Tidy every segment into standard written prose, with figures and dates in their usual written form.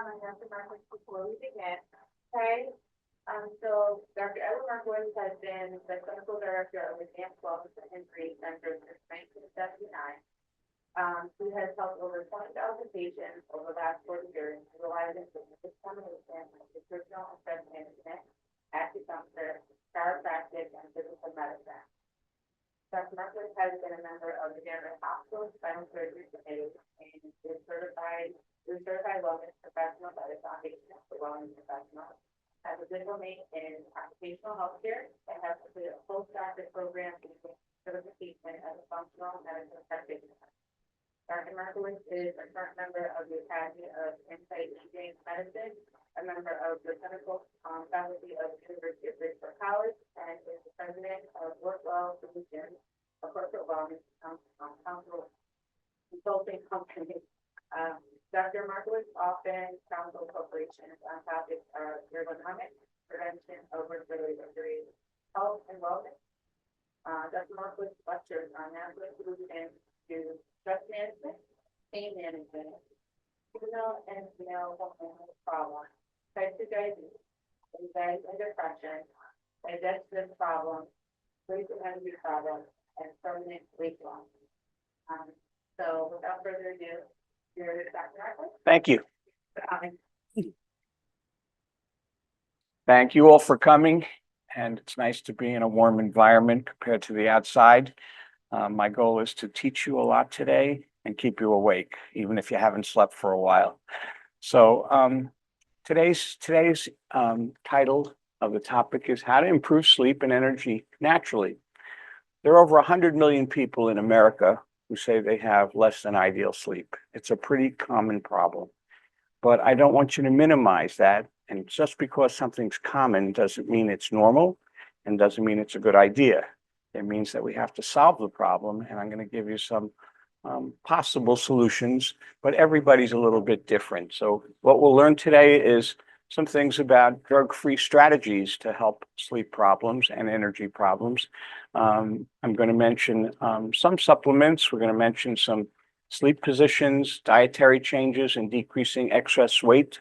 Dr. Markowitz before we begin. Okay. So Dr. Markowitz has been the clinical director of Advanced Wellness and Injury Center since 1979. He has helped over 20,000 patients over the last 40 years, utilizing the combination of nutritional and stress management, acupuncture, chiropractic, and physical medicine. Dr. Markowitz has been a member of the Dietary Hospital Spinal Surgery Committee and is certified wellness professional by the Foundation for Wellness Professionals. Has a diplomat in occupational healthcare and has completed a postdoctoral program in certification as a functional medicine practitioner. Dr. Markowitz is a current member of the Academy of Insight Aging Medicine, a member of the clinical faculty of the University of Bridgeport College, and is the president of Workwell Solutions, a corporate wellness council consulting company. Dr. Markowitz often counsels corporations on topics of ergonomics, prevention of work-related injuries, health and wellness. Dr. Markowitz lectures on natural solutions to stress management, pain management, female and male hormone problems, type 2 diabetes, anxiety and depression, digestive problems, sleep and energy problems, and permanent weight loss. So without further ado, here's Dr. Markowitz. Thank you. Thank you all for coming, and it's nice to be in a warm environment compared to the outside. My goal is to teach you a lot today and keep you awake, even if you haven't slept for a while. So today's title of the topic is how to improve sleep and energy naturally. There are over 100 million people in America who say they have less than ideal sleep. It's a pretty common problem, but I don't want you to minimize that. And just because something's common doesn't mean it's normal and doesn't mean it's a good idea. It means that we have to solve the problem, and I'm going to give you some possible solutions, but everybody's a little bit different. So what we'll learn today is some things about drug-free strategies to help sleep problems and energy problems. I'm going to mention some supplements. We're going to mention some sleep positions, dietary changes, and decreasing excess weight,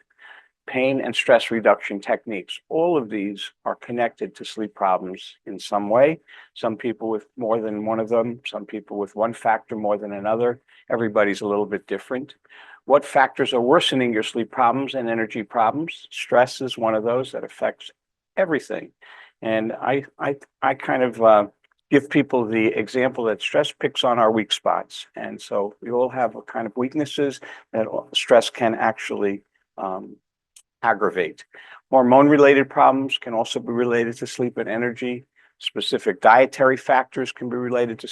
pain, and stress reduction techniques. All of these are connected to sleep problems in some way. Some people with more than one of them, some people with one factor more than another. Everybody's a little bit different. What factors are worsening your sleep problems and energy problems? Stress is one of those that affects everything. And I kind of give people the example that stress picks on our weak spots. And so we all have a kind of weaknesses that stress can actually aggravate. Hormone-related problems can also be related to sleep and energy. Specific dietary factors can be related to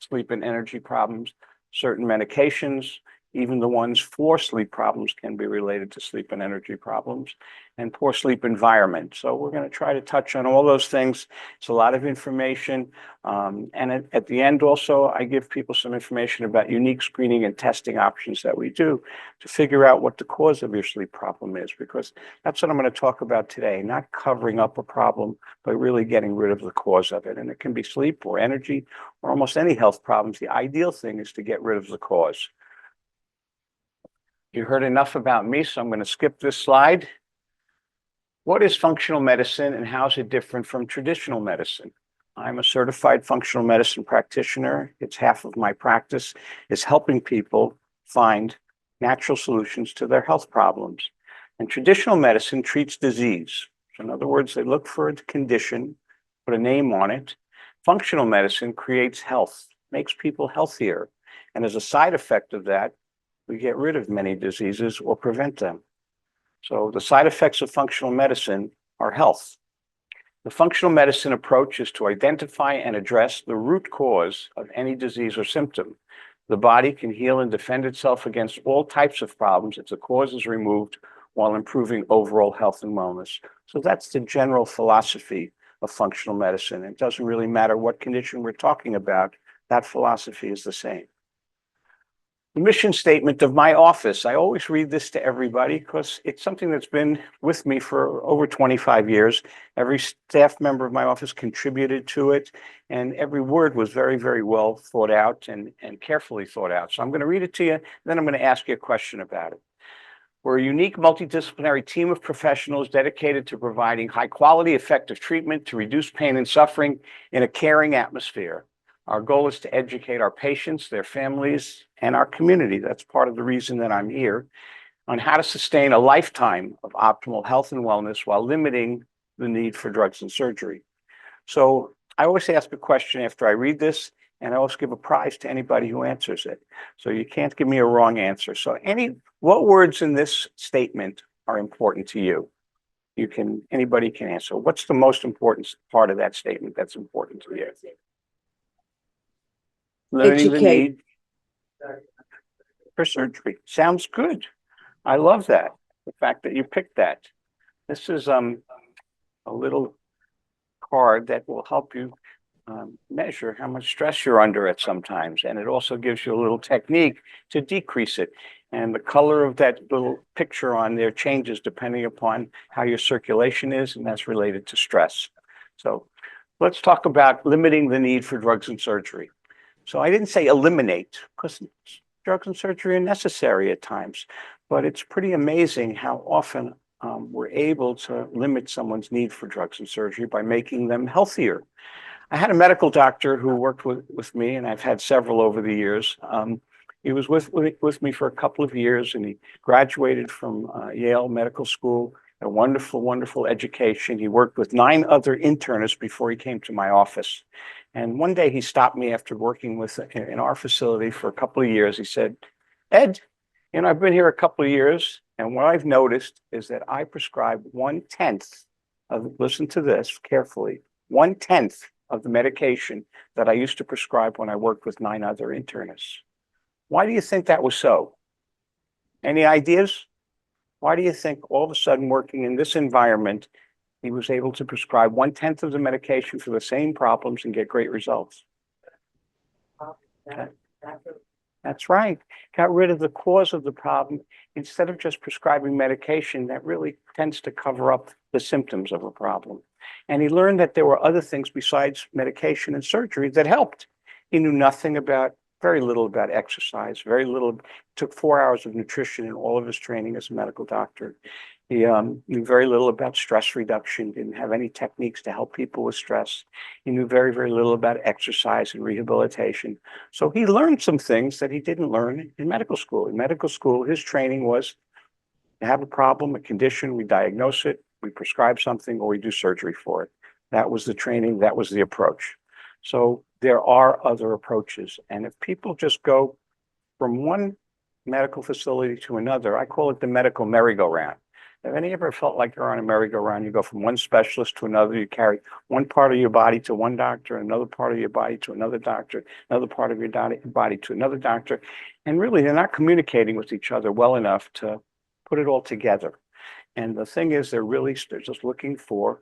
sleep and energy problems. Certain medications, even the ones for sleep problems, can be related to sleep and energy problems, and poor sleep environment. So we're going to try to touch on all those things. It's a lot of information. And at the end also, I give people some information about unique screening and testing options that we do to figure out what the cause of your sleep problem is, because that's what I'm going to talk about today, not covering up a problem, but really getting rid of the cause of it. And it can be sleep or energy or almost any health problems. The ideal thing is to get rid of the cause. You heard enough about me, so I'm going to skip this slide. What is functional medicine and how is it different from traditional medicine? I'm a certified functional medicine practitioner. It's half of my practice is helping people find natural solutions to their health problems. And traditional medicine treats disease. So in other words, they look for a condition, put a name on it. Functional medicine creates health, makes people healthier. And as a side effect of that, we get rid of many diseases or prevent them. So the side effects of functional medicine are health. The functional medicine approach is to identify and address the root cause of any disease or symptom. The body can heal and defend itself against all types of problems if the cause is removed while improving overall health and wellness. So that's the general philosophy of functional medicine. It doesn't really matter what condition we're talking about, that philosophy is the same. The mission statement of my office, I always read this to everybody because it's something that's been with me for over 25 years. Every staff member of my office contributed to it, and every word was very, very well thought out and carefully thought out. So I'm going to read it to you, and then I'm going to ask you a question about it. We're a unique multidisciplinary team of professionals dedicated to providing high-quality, effective treatment to reduce pain and suffering in a caring atmosphere. Our goal is to educate our patients, their families, and our community. That's part of the reason that I'm here, on how to sustain a lifetime of optimal health and wellness while limiting the need for drugs and surgery. So I always ask a question after I read this, and I always give a prize to anybody who answers it. So you can't give me a wrong answer. So what words in this statement are important to you? Anybody can answer. What's the most important part of that statement that's important to you? Limiting the need for surgery. Sounds good. I love that. The fact that you picked that. This is a little card that will help you measure how much stress you're under at sometimes. And it also gives you a little technique to decrease it. And the color of that little picture on there changes depending upon how your circulation is, and that's related to stress. So let's talk about limiting the need for drugs and surgery. So I didn't say eliminate, because drugs and surgery are necessary at times, but it's pretty amazing how often we're able to limit someone's need for drugs and surgery by making them healthier. I had a medical doctor who worked with me, and I've had several over the years. He was with me for a couple of years, and he graduated from Yale Medical School, a wonderful, wonderful education. He worked with 9 other internists before he came to my office. And one day he stopped me after working in our facility for a couple of years. He said, "Ed, I've been here a couple of years, and what I've noticed is that I prescribe 1/10 of," listen to this carefully, 1/10 of the medication that I used to prescribe when I worked with 9 other internists. Why do you think that was so? Any ideas? Why do you think all of a sudden, working in this environment, he was able to prescribe 1/10 of the medication for the same problems and get great results? Okay. That's right. Got rid of the cause of the problem instead of just prescribing medication that really tends to cover up the symptoms of a problem. And he learned that there were other things besides medication and surgery that helped. He knew very little about exercise, very little, took 4 hours of nutrition in all of his training as a medical doctor. He knew very little about stress reduction, didn't have any techniques to help people with stress. He knew very, very little about exercise and rehabilitation. So he learned some things that he didn't learn in medical school. In medical school, his training was to have a problem, a condition, we diagnose it, we prescribe something, or we do surgery for it. That was the training, that was the approach. So there are other approaches. And if people just go from one medical facility to another, I call it the medical merry-go-round. Have any ever felt like you're on a merry-go-round? You go from one specialist to another, you carry one part of your body to one doctor, another part of your body to another doctor, another part of your body to another doctor. And really, they're not communicating with each other well enough to put it all together. And the thing is, they're just looking for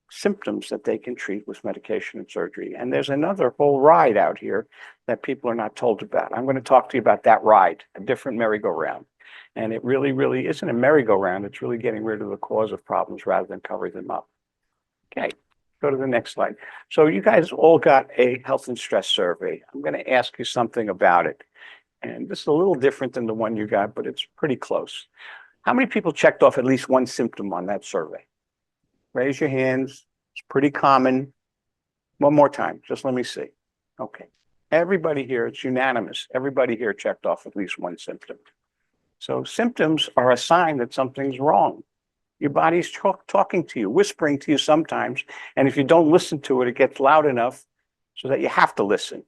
symptoms that they can treat with medication and surgery. And there's another whole ride out here that people are not told about. I'm going to talk to you about that ride, a different merry-go-round. And it really, really isn't a merry-go-round. It's really getting rid of the cause of problems rather than covering them up. Okay, go to the next slide. So you guys all got a health and stress survey. I'm going to ask you something about it. And this is a little different than the one you got, but it's pretty close. How many people checked off at least one symptom on that survey? Raise your hands. It's pretty common. One more time, just let me see. Okay. Everybody here, it's unanimous. Everybody here checked off at least one symptom. So symptoms are a sign that something's wrong. Your body's talking to you, whispering to you sometimes. And if you don't listen to it, it gets loud enough so that you have to listen.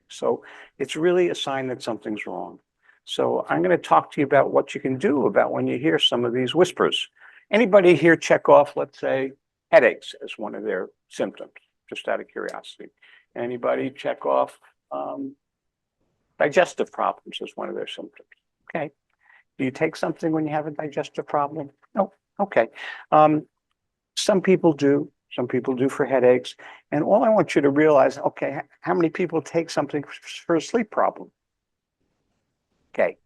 So it's really a sign that something's wrong. So I'm going to talk to you about what you can do about when you hear some of these whispers. Anybody here check off, let's say, headaches as one of their symptoms, just out of curiosity? Anybody check off digestive problems as one of their symptoms? Okay. Do you take something when you have a digestive problem? No. Okay. Some people do. Some people do for headaches. And all I want you to realize, okay, how many people take something for a sleep problem? Okay.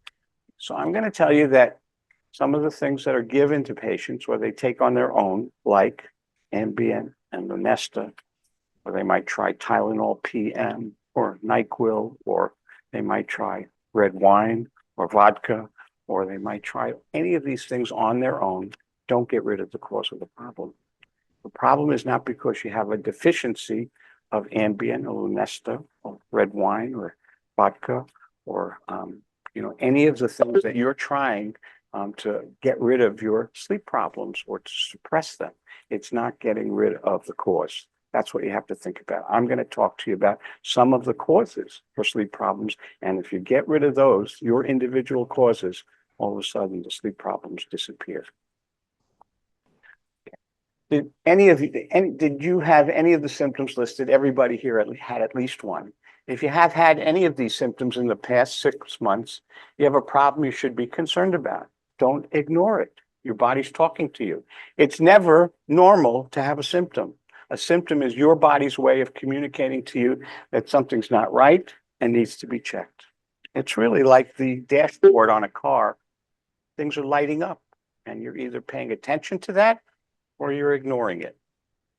So I'm going to tell you that some of the things that are given to patients or they take on their own, like Ambien and Lunesta, or they might try Tylenol PM or NyQuil, or they might try red wine or vodka or they might try any of these things on their own. Don't get rid of the cause of the problem. The problem is not because you have a deficiency of Ambien or Lunesta or red wine or vodka or any of the things that you're trying to get rid of your sleep problems or to suppress them. It's not getting rid of the cause. That's what you have to think about. I'm going to talk to you about some of the causes for sleep problems. And if you get rid of those, your individual causes, all of a sudden the sleep problems disappear. Did you have any of the symptoms listed? Everybody here had at least one. If you have had any of these symptoms in the past 6 months, you have a problem you should be concerned about. Don't ignore it. Your body's talking to you. It's never normal to have a symptom. A symptom is your body's way of communicating to you that something's not right and needs to be checked. It's really like the dashboard on a car. Things are lighting up, and you're either paying attention to that or you're ignoring it.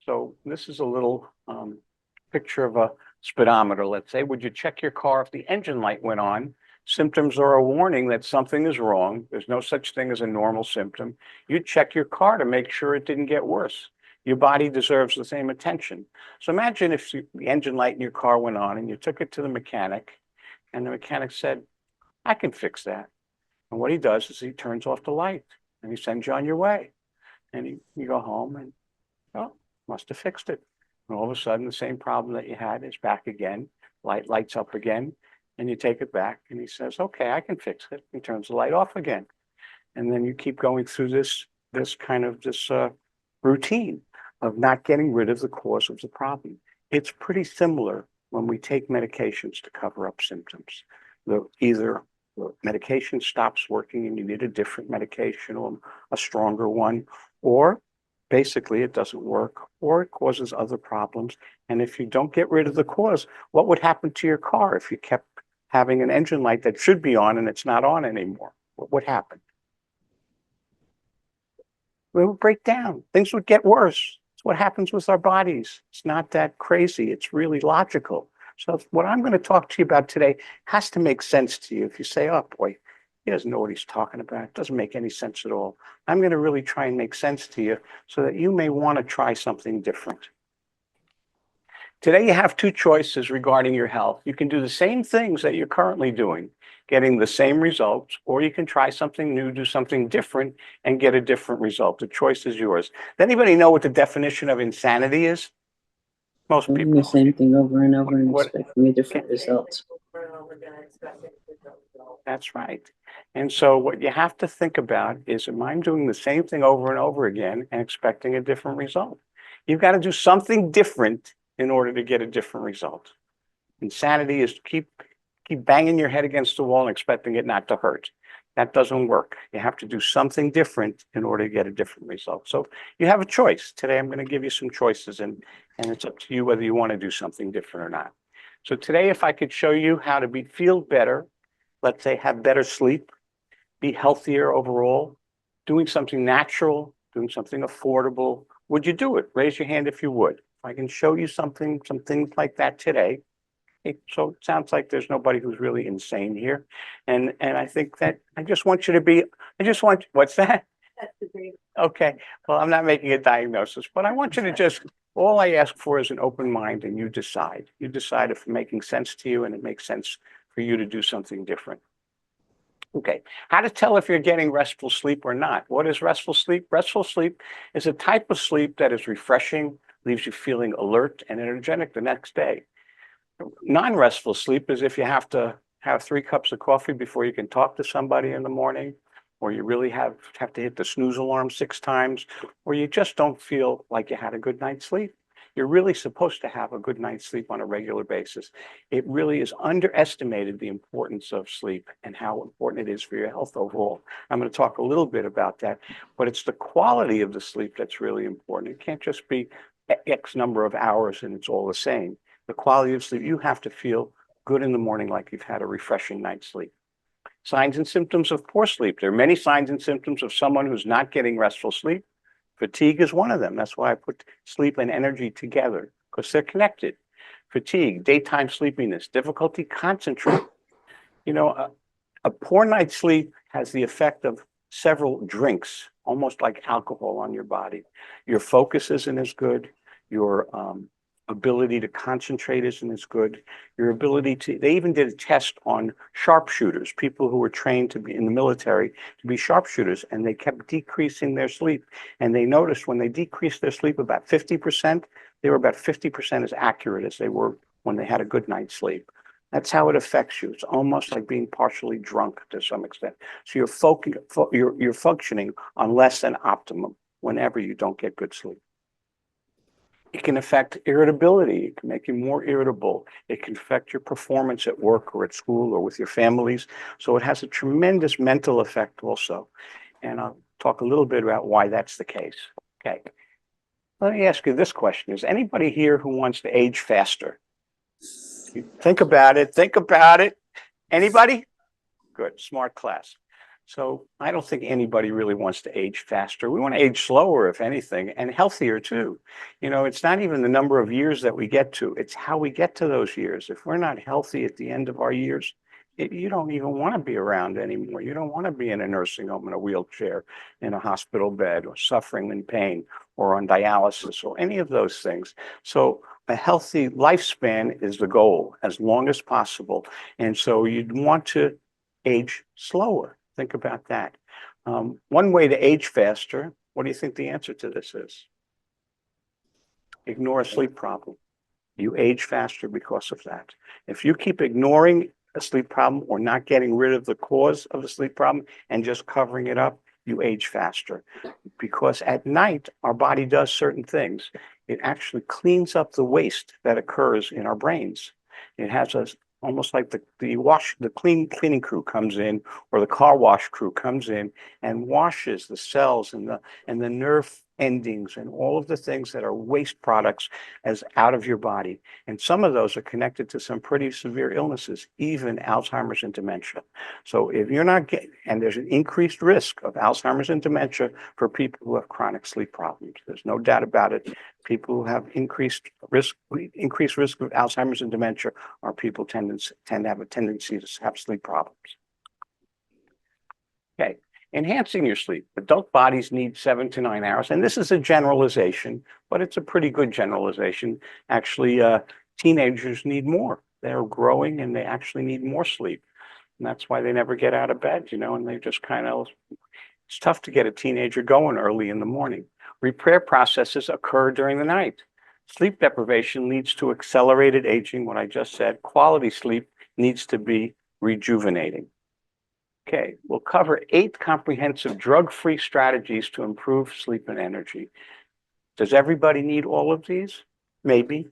So this is a little picture of a speedometer, let's say. Would you check your car if the engine light went on? Symptoms are a warning that something is wrong. There's no such thing as a normal symptom. You check your car to make sure it didn't get worse. Your body deserves the same attention. So imagine if the engine light in your car went on and you took it to the mechanic and the mechanic said, I can fix that. And what he does is he turns off the light and he sends you on your way. And you go home and, oh, must have fixed it. And all of a sudden, the same problem that you had is back again. Light lights up again, and you take it back, and he says, okay, I can fix it. He turns the light off again. And then you keep going through this routine of not getting rid of the cause of the problem. It's pretty similar when we take medications to cover up symptoms. Either the medication stops working and you need a different medication or a stronger one, or basically it doesn't work, or it causes other problems. And if you don't get rid of the cause, what would happen to your car if you kept having an engine light that should be on and it's not on anymore? What would happen? It would break down. Things would get worse. It's what happens with our bodies. It's not that crazy. It's really logical. So what I'm going to talk to you about today has to make sense to you. If you say, oh boy, he doesn't know what he's talking about. It doesn't make any sense at all. I'm going to really try and make sense to you so that you may want to try something different. Today, you have two choices regarding your health. You can do the same things that you're currently doing, getting the same results, or you can try something new, do something different, and get a different result. The choice is yours. Does anybody know what the definition of insanity is? Most people. Doing the same thing over and over and expecting a different result. That's right. And so what you have to think about is, am I doing the same thing over and over again and expecting a different result? You've got to do something different in order to get a different result. Insanity is keep banging your head against the wall and expecting it not to hurt. That doesn't work. You have to do something different in order to get a different result. So you have a choice. Today, I'm going to give you some choices, and it's up to you whether you want to do something different or not. So today, if I could show you how to feel better, let's say have better sleep, be healthier overall, doing something natural, doing something affordable, would you do it? Raise your hand if you would. If I can show you some things like that today. So it sounds like there's nobody who's really insane here. And I think that I just want what's that? Okay, well, I'm not making a diagnosis, but I want you to all I ask for is an open mind, and you decide. You decide if it's making sense to you and it makes sense for you to do something different. Okay, how to tell if you're getting restful sleep or not. What is restful sleep? Restful sleep is a type of sleep that is refreshing, leaves you feeling alert and energetic the next day. Non-restful sleep is if you have to have 3 cups of coffee before you can talk to somebody in the morning, or you really have to hit the snooze alarm 6 times, or you just don't feel like you had a good night's sleep. You're really supposed to have a good night's sleep on a regular basis. It really is underestimated, the importance of sleep and how important it is for your health overall. I'm going to talk a little bit about that, but it's the quality of the sleep that's really important. It can't just be X number of hours and it's all the same. The quality of sleep, you have to feel good in the morning like you've had a refreshing night's sleep. Signs and symptoms of poor sleep. There are many signs and symptoms of someone who's not getting restful sleep. Fatigue is one of them. That's why I put sleep and energy together, because they're connected. Fatigue, daytime sleepiness, difficulty concentrating. A poor night's sleep has the effect of several drinks, almost like alcohol on your body. Your focus isn't as good. Your ability to concentrate isn't as good. Your ability to, they even did a test on sharpshooters, people who were trained to be in the military to be sharpshooters, and they kept decreasing their sleep. And they noticed when they decreased their sleep about 50%, they were about 50% as accurate as they were when they had a good night's sleep. That's how it affects you. It's almost like being partially drunk to some extent. So you're functioning on less than optimum whenever you don't get good sleep. It can affect irritability. It can make you more irritable. It can affect your performance at work or at school or with your families. So it has a tremendous mental effect also. And I'll talk a little bit about why that's the case. Okay. Let me ask you this question. Is anybody here who wants to age faster? Think about it. Think about it. Anybody? Good. Smart class. So I don't think anybody really wants to age faster. We want to age slower, if anything, and healthier too. You know, it's not even the number of years that we get to, it's how we get to those years. If we're not healthy at the end of our years, you don't even want to be around anymore. You don't want to be in a nursing home in a wheelchair, in a hospital bed, or suffering in pain, or on dialysis, or any of those things. So a healthy lifespan is the goal, as long as possible. And so you'd want to age slower. Think about that. One way to age faster, what do you think the answer to this is? Ignore a sleep problem. You age faster because of that. If you keep ignoring a sleep problem or not getting rid of the cause of the sleep problem and just covering it up, you age faster. Because at night, our body does certain things. It actually cleans up the waste that occurs in our brains. It has us almost like the cleaning crew comes in, or the car wash crew comes in and washes the cells and the nerve endings and all of the things that are waste products as out of your body. And some of those are connected to some pretty severe illnesses, even Alzheimer's and dementia. So if you're not getting, and there's an increased risk of Alzheimer's and dementia for people who have chronic sleep problems. There's no doubt about it. People who have increased risk of Alzheimer's and dementia are people tend to have a tendency to have sleep problems. Okay. Enhancing your sleep. Adult bodies need 7 to 9 hours. And this is a generalization, but it's a pretty good generalization. Actually, teenagers need more. They're growing and they actually need more sleep. And that's why they never get out of bed, you know, and they just kind of, it's tough to get a teenager going early in the morning. Repair processes occur during the night. Sleep deprivation leads to accelerated aging, what I just said. Quality sleep needs to be rejuvenating. Okay, we'll cover 8 comprehensive drug-free strategies to improve sleep and energy. Does everybody need all of these? Maybe,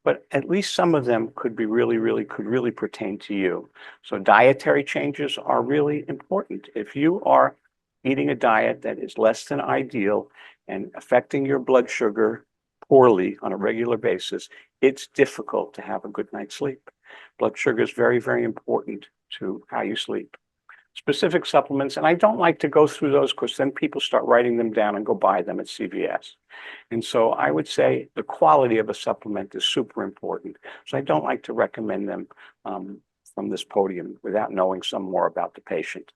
but at least some of them could really pertain to you. So dietary changes are really important. If you are eating a diet that is less than ideal and affecting your blood sugar poorly on a regular basis, it's difficult to have a good night's sleep. Blood sugar is very, very important to how you sleep. Specific supplements, and I don't like to go through those because then people start writing them down and go buy them at CVS. And so I would say the quality of a supplement is super important. So I don't like to recommend them from this podium without knowing some more about the patient.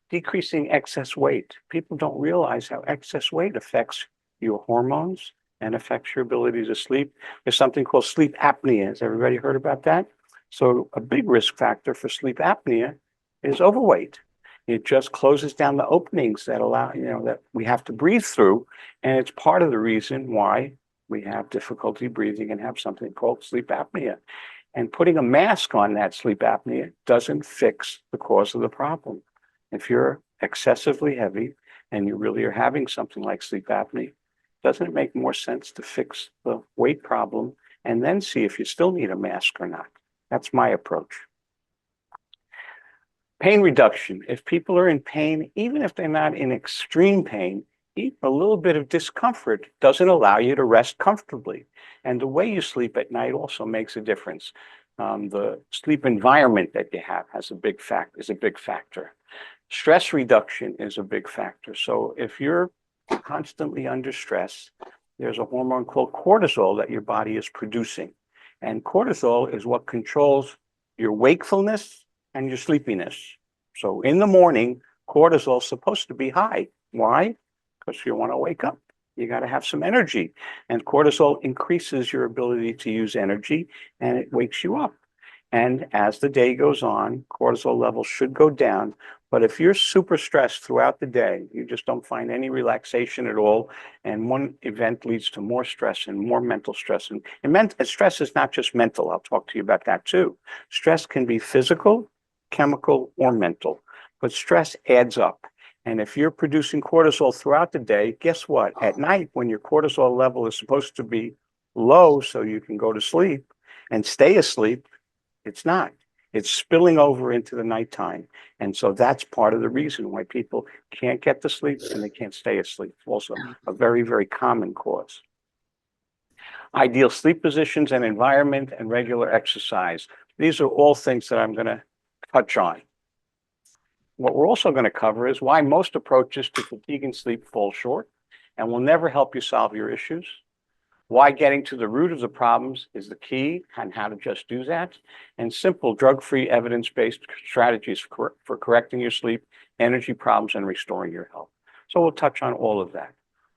Decreasing excess weight. People don't realize how excess weight affects your hormones and affects your ability to sleep. There's something called sleep apnea. Has everybody heard about that? So a big risk factor for sleep apnea is overweight. It just closes down the openings that allow, you know, that we have to breathe through. And it's part of the reason why we have difficulty breathing and have something called sleep apnea. And putting a mask on that sleep apnea doesn't fix the cause of the problem. If you're excessively heavy and you really are having something like sleep apnea, doesn't it make more sense to fix the weight problem and then see if you still need a mask or not? That's my approach. Pain reduction. If people are in pain, even if they're not in extreme pain, even a little bit of discomfort doesn't allow you to rest comfortably. And the way you sleep at night also makes a difference. The sleep environment that you have is a big factor. Stress reduction is a big factor. So if you're constantly under stress, there's a hormone called cortisol that your body is producing. And cortisol is what controls your wakefulness and your sleepiness. So in the morning, cortisol is supposed to be high. Why? Because you want to wake up. You got to have some energy. And cortisol increases your ability to use energy and it wakes you up. And as the day goes on, cortisol levels should go down. But if you're super stressed throughout the day, you just don't find any relaxation at all, and one event leads to more stress and more mental stress. And stress is not just mental. I'll talk to you about that too. Stress can be physical, chemical, or mental, but stress adds up. And if you're producing cortisol throughout the day, guess what? At night, when your cortisol level is supposed to be low so you can go to sleep and stay asleep, it's not. It's spilling over into the nighttime. And so that's part of the reason why people can't get to sleep and they can't stay asleep. Also a very, very common cause. Ideal sleep positions and environment and regular exercise. These are all things that I'm going to touch on. What we're also going to cover is why most approaches to fatigue and sleep fall short and will never help you solve your issues. Why getting to the root of the problems is the key and how to just do that. And simple drug-free evidence-based strategies for correcting your sleep, energy problems, and restoring your health. So we'll touch on all of that.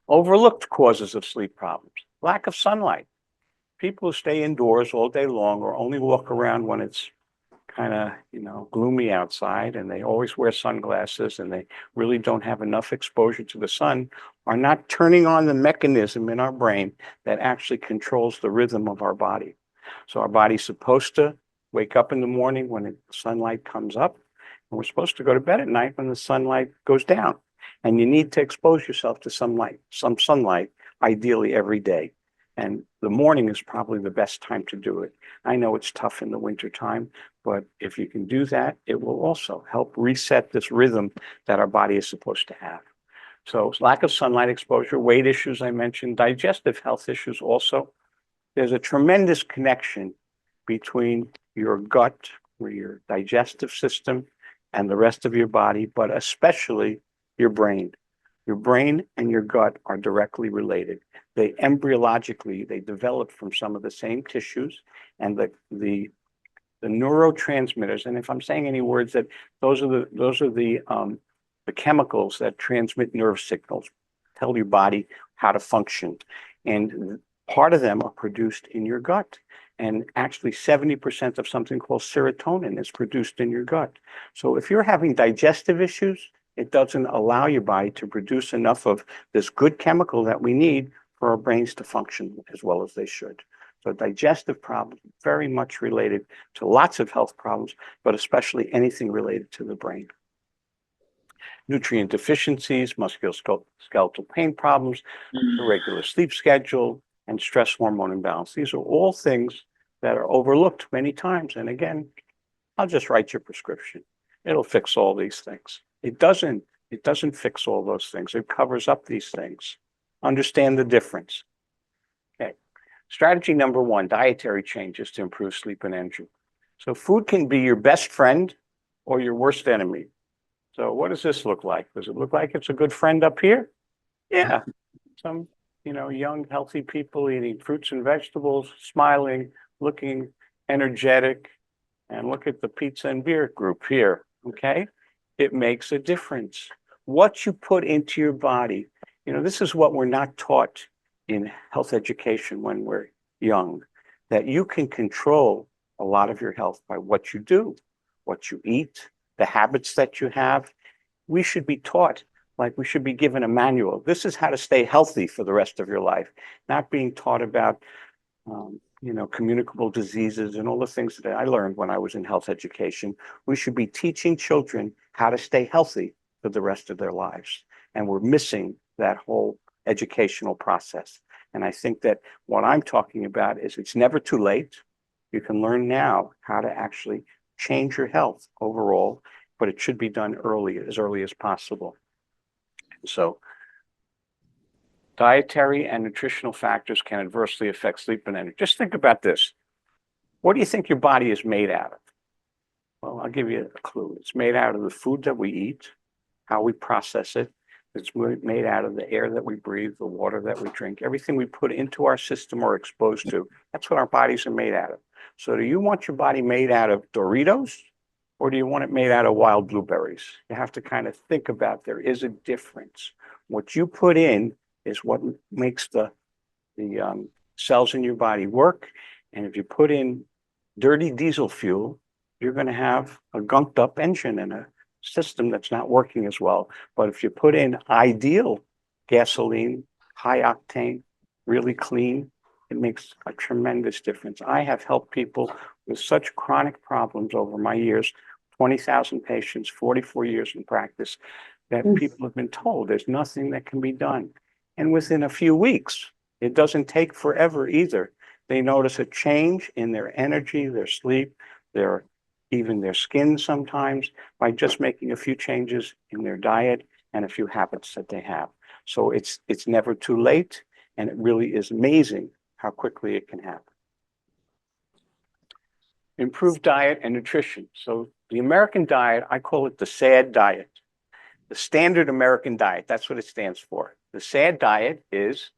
Overlooked causes of sleep problems. Lack of sunlight. People who stay indoors all day long or only walk around when it's kind of, gloomy outside, and they always wear sunglasses and they really don't have enough exposure to the sun, are not turning on the mechanism in our brain that actually controls the rhythm of our body. So our body's supposed to wake up in the morning when the sunlight comes up, and we're supposed to go to bed at night when the sunlight goes down. And you need to expose yourself to some sunlight, ideally every day. And the morning is probably the best time to do it. I know it's tough in the winter time, but if you can do that, it will also help reset this rhythm that our body is supposed to have. So lack of sunlight exposure, weight issues I mentioned, digestive health issues also. There's a tremendous connection between your gut or your digestive system and the rest of your body, but especially your brain. Your brain and your gut are directly related. They embryologically, they develop from some of the same tissues, and the neurotransmitters. And if I'm saying any words, that those are the chemicals that transmit nerve signals, tell your body how to function. And part of them are produced in your gut. And actually 70% of something called serotonin is produced in your gut. So if you're having digestive issues, it doesn't allow your body to produce enough of this good chemical that we need for our brains to function as well as they should. So digestive problems, very much related to lots of health problems, but especially anything related to the brain. Nutrient deficiencies, musculoskeletal pain problems, irregular sleep schedule, and stress hormone imbalance. These are all things that are overlooked many times. And again, I'll just write your prescription. It'll fix all these things. It doesn't fix all those things. It covers up these things. Understand the difference. Okay. Strategy number one, dietary changes to improve sleep and energy. So food can be your best friend or your worst enemy. So what does this look like? Does it look like it's a good friend up here? Yeah. Some, young, healthy people eating fruits and vegetables, smiling, looking energetic. And look at the pizza and beer group here, okay? It makes a difference. What you put into your body, this is what we're not taught in health education when we're young, that you can control a lot of your health by what you do, what you eat, the habits that you have. We should be taught, like we should be given a manual. This is how to stay healthy for the rest of your life, not being taught about communicable diseases and all the things that I learned when I was in health education. We should be teaching children how to stay healthy for the rest of their lives. And we're missing that whole educational process. And I think that what I'm talking about is it's never too late. You can learn now how to actually change your health overall, but it should be done as early as possible. So dietary and nutritional factors can adversely affect sleep and energy. Just think about this. What do you think your body is made out of? Well, I'll give you a clue. It's made out of the food that we eat, how we process it. It's made out of the air that we breathe, the water that we drink, everything we put into our system or exposed to. That's what our bodies are made out of. So do you want your body made out of Doritos or do you want it made out of wild blueberries? You have to kind of think about there is a difference. What you put in is what makes the cells in your body work. And if you put in dirty diesel fuel, you're going to have a gunked up engine and a system that's not working as well. But if you put in ideal gasoline, high octane, really clean, it makes a tremendous difference. I have helped people with such chronic problems over my years, 20,000 patients, 44 years in practice, that people have been told there's nothing that can be done. And within a few weeks, it doesn't take forever either. They notice a change in their energy, their sleep, even their skin sometimes, by just making a few changes in their diet and a few habits that they have. So it's never too late, and it really is amazing how quickly it can happen. Improved diet and nutrition. So the American diet, I call it the SAD diet. The standard American diet, that's what it stands for. The SAD diet is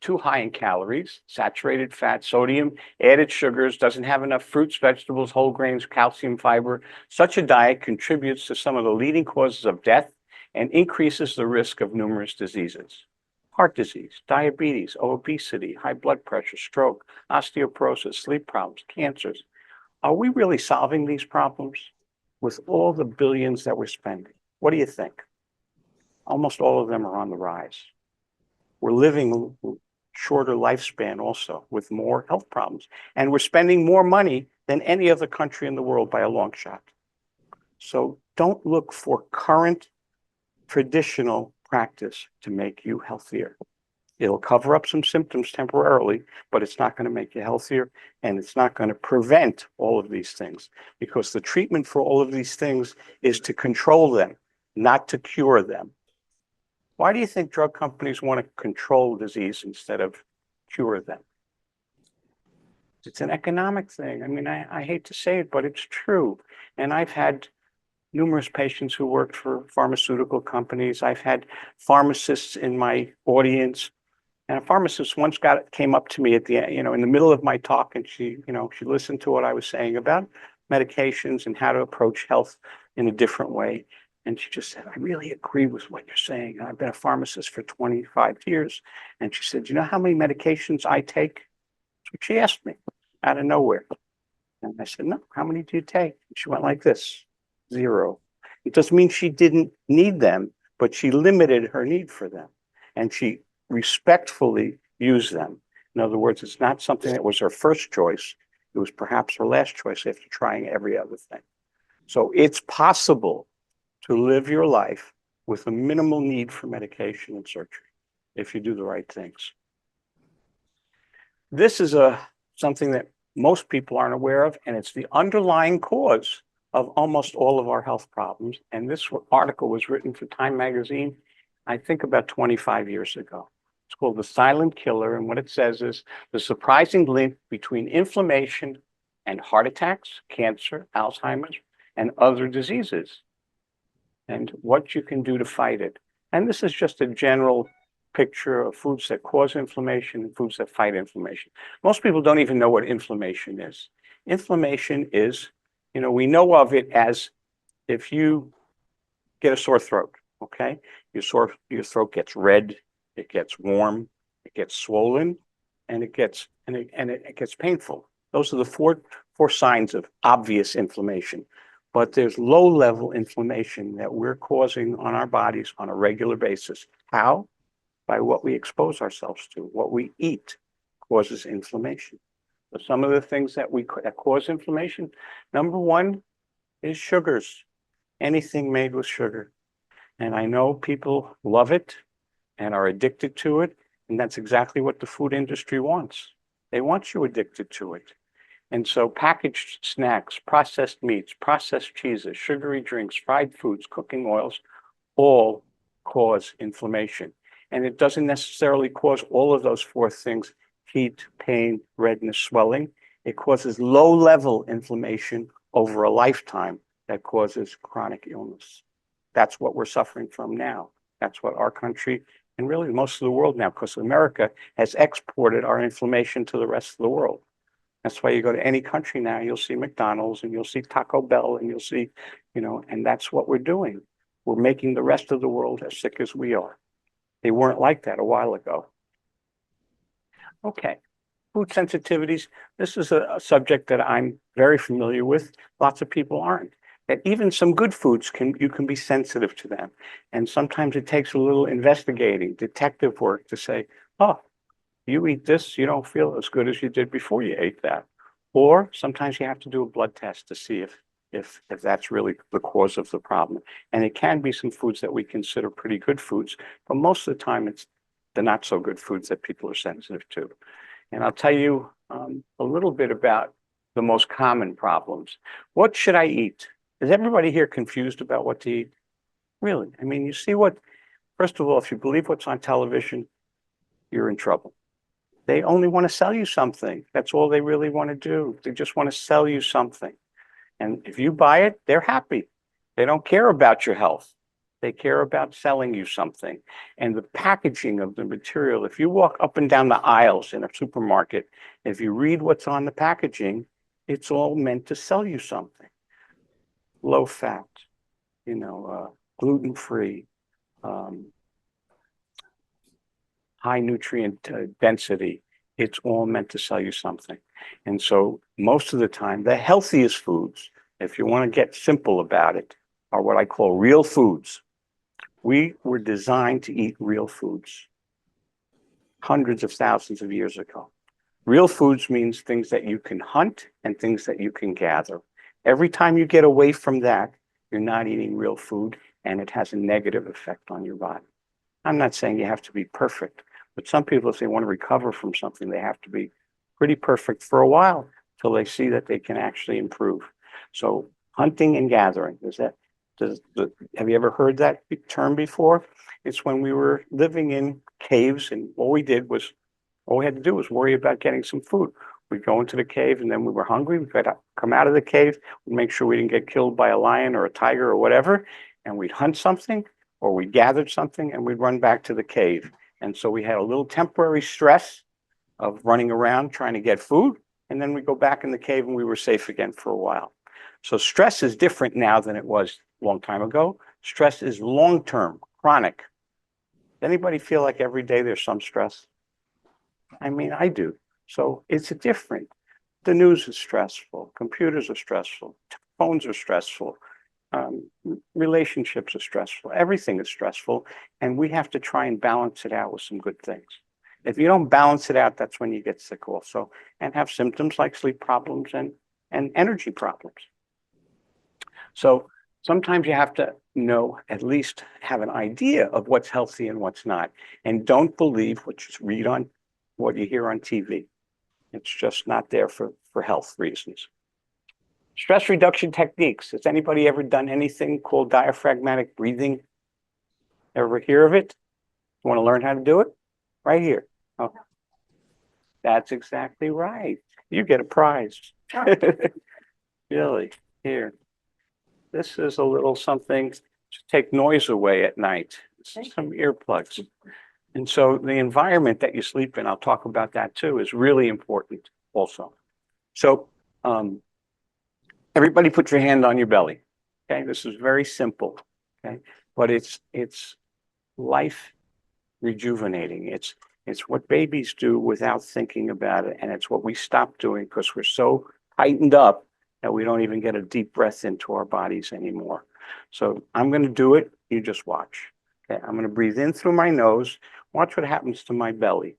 too high in calories, saturated fat, sodium, added sugars, doesn't have enough fruits, vegetables, whole grains, calcium, fiber. Such a diet contributes to some of the leading causes of death and increases the risk of numerous diseases. Heart disease, diabetes, obesity, high blood pressure, stroke, osteoporosis, sleep problems, cancers. Are we really solving these problems with all the billions that we're spending? What do you think? Almost all of them are on the rise. We're living shorter lifespan also with more health problems. And we're spending more money than any other country in the world by a long shot. So don't look for current traditional practice to make you healthier. It'll cover up some symptoms temporarily, but it's not going to make you healthier, and it's not going to prevent all of these things, because the treatment for all of these things is to control them, not to cure them. Why do you think drug companies want to control disease instead of cure them? It's an economic thing. I mean, I hate to say it, but it's true. And I've had numerous patients who worked for pharmaceutical companies. I've had pharmacists in my audience. And a pharmacist once came up to me at the in the middle of my talk, and she listened to what I was saying about medications and how to approach health in a different way. And she just said, I really agree with what you're saying. I've been a pharmacist for 25 years. And she said, you know how many medications I take? That's what she asked me out of nowhere. And I said, no, how many do you take? And she went like this, 0. It doesn't mean she didn't need them, but she limited her need for them. And she respectfully used them. In other words, it's not something that was her first choice. It was perhaps her last choice after trying every other thing. So it's possible to live your life with a minimal need for medication and surgery if you do the right things. This is something that most people aren't aware of, and it's the underlying cause of almost all of our health problems. And this article was written for Time magazine, I think about 25 years ago. It's called The Silent Killer, and what it says is the surprising link between inflammation and heart attacks, cancer, Alzheimer's, and other diseases, and what you can do to fight it. And this is just a general picture of foods that cause inflammation and foods that fight inflammation. Most people don't even know what inflammation is. Inflammation is, we know of it as if you get a sore throat, okay? Your throat gets red, it gets warm, it gets swollen, and it gets painful. Those are the four signs of obvious inflammation. But there's low-level inflammation that we're causing on our bodies on a regular basis. How? By what we expose ourselves to. What we eat causes inflammation. So some of the things that cause inflammation, number one is sugars. Anything made with sugar. And I know people love it and are addicted to it, and that's exactly what the food industry wants. They want you addicted to it. And so packaged snacks, processed meats, processed cheeses, sugary drinks, fried foods, cooking oils, all cause inflammation. And it doesn't necessarily cause all of those 4 things: heat, pain, redness, swelling. It causes low-level inflammation over a lifetime that causes chronic illness. That's what we're suffering from now. That's what our country, and really most of the world now, because America has exported our inflammation to the rest of the world. That's why you go to any country now, you'll see McDonald's and you'll see Taco Bell and you'll see, and that's what we're doing. We're making the rest of the world as sick as we are. They weren't like that a while ago. Okay, food sensitivities. This is a subject that I'm very familiar with. Lots of people aren't. That even some good foods you can be sensitive to them. And sometimes it takes a little investigating, detective work to say, oh, you eat this, you don't feel as good as you did before you ate that. Or sometimes you have to do a blood test to see if that's really the cause of the problem. And it can be some foods that we consider pretty good foods, but most of the time it's the not so good foods that people are sensitive to. And I'll tell you a little bit about the most common problems. What should I eat? Is everybody here confused about what to eat? Really? I mean, you see first of all, if you believe what's on television, you're in trouble. They only want to sell you something. That's all they really want to do. They just want to sell you something. And if you buy it, they're happy. They don't care about your health. They care about selling you something. And the packaging of the material, if you walk up and down the aisles in a supermarket, if you read what's on the packaging, it's all meant to sell you something. Low fat, gluten-free, high nutrient density. It's all meant to sell you something. And so most of the time, the healthiest foods, if you want to get simple about it, are what I call real foods. We were designed to eat real foods hundreds of thousands of years ago. Real foods means things that you can hunt and things that you can gather. Every time you get away from that, you're not eating real food, and it has a negative effect on your body. I'm not saying you have to be perfect, but some people, if they want to recover from something, they have to be pretty perfect for a while till they see that they can actually improve. So hunting and gathering, have you ever heard that term before? It's when we were living in caves, and all we had to do was worry about getting some food. We'd go into the cave, and then we were hungry. We'd come out of the cave, we'd make sure we didn't get killed by a lion or a tiger or whatever, and we'd hunt something, or we gathered something, and we'd run back to the cave. And so we had a little temporary stress of running around trying to get food, and then we go back in the cave and we were safe again for a while. So stress is different now than it was a long time ago. Stress is long-term, chronic. Anybody feel like every day there's some stress? I mean, I do. So it's different. The news is stressful. Computers are stressful. Phones are stressful. Relationships are stressful. Everything is stressful. And we have to try and balance it out with some good things. If you don't balance it out, that's when you get sick also and have symptoms like sleep problems and energy problems. So sometimes you have to at least have an idea of what's healthy and what's not. And don't believe what you hear on TV. It's just not there for health reasons. Stress reduction techniques. Has anybody ever done anything called diaphragmatic breathing? Ever hear of it? You want to learn how to do it? Right here. Oh, that's exactly right. You get a prize. Really, here. This is a little something to take noise away at night. Some earplugs. And so the environment that you sleep in, I'll talk about that too, is really important also. So everybody put your hand on your belly. Okay, this is very simple. Okay, but it's life rejuvenating. It's what babies do without thinking about it, and it's what we stop doing because we're so tightened up that we don't even get a deep breath into our bodies anymore. So I'm going to do it. You just watch. Okay, I'm going to breathe in through my nose. Watch what happens to my belly.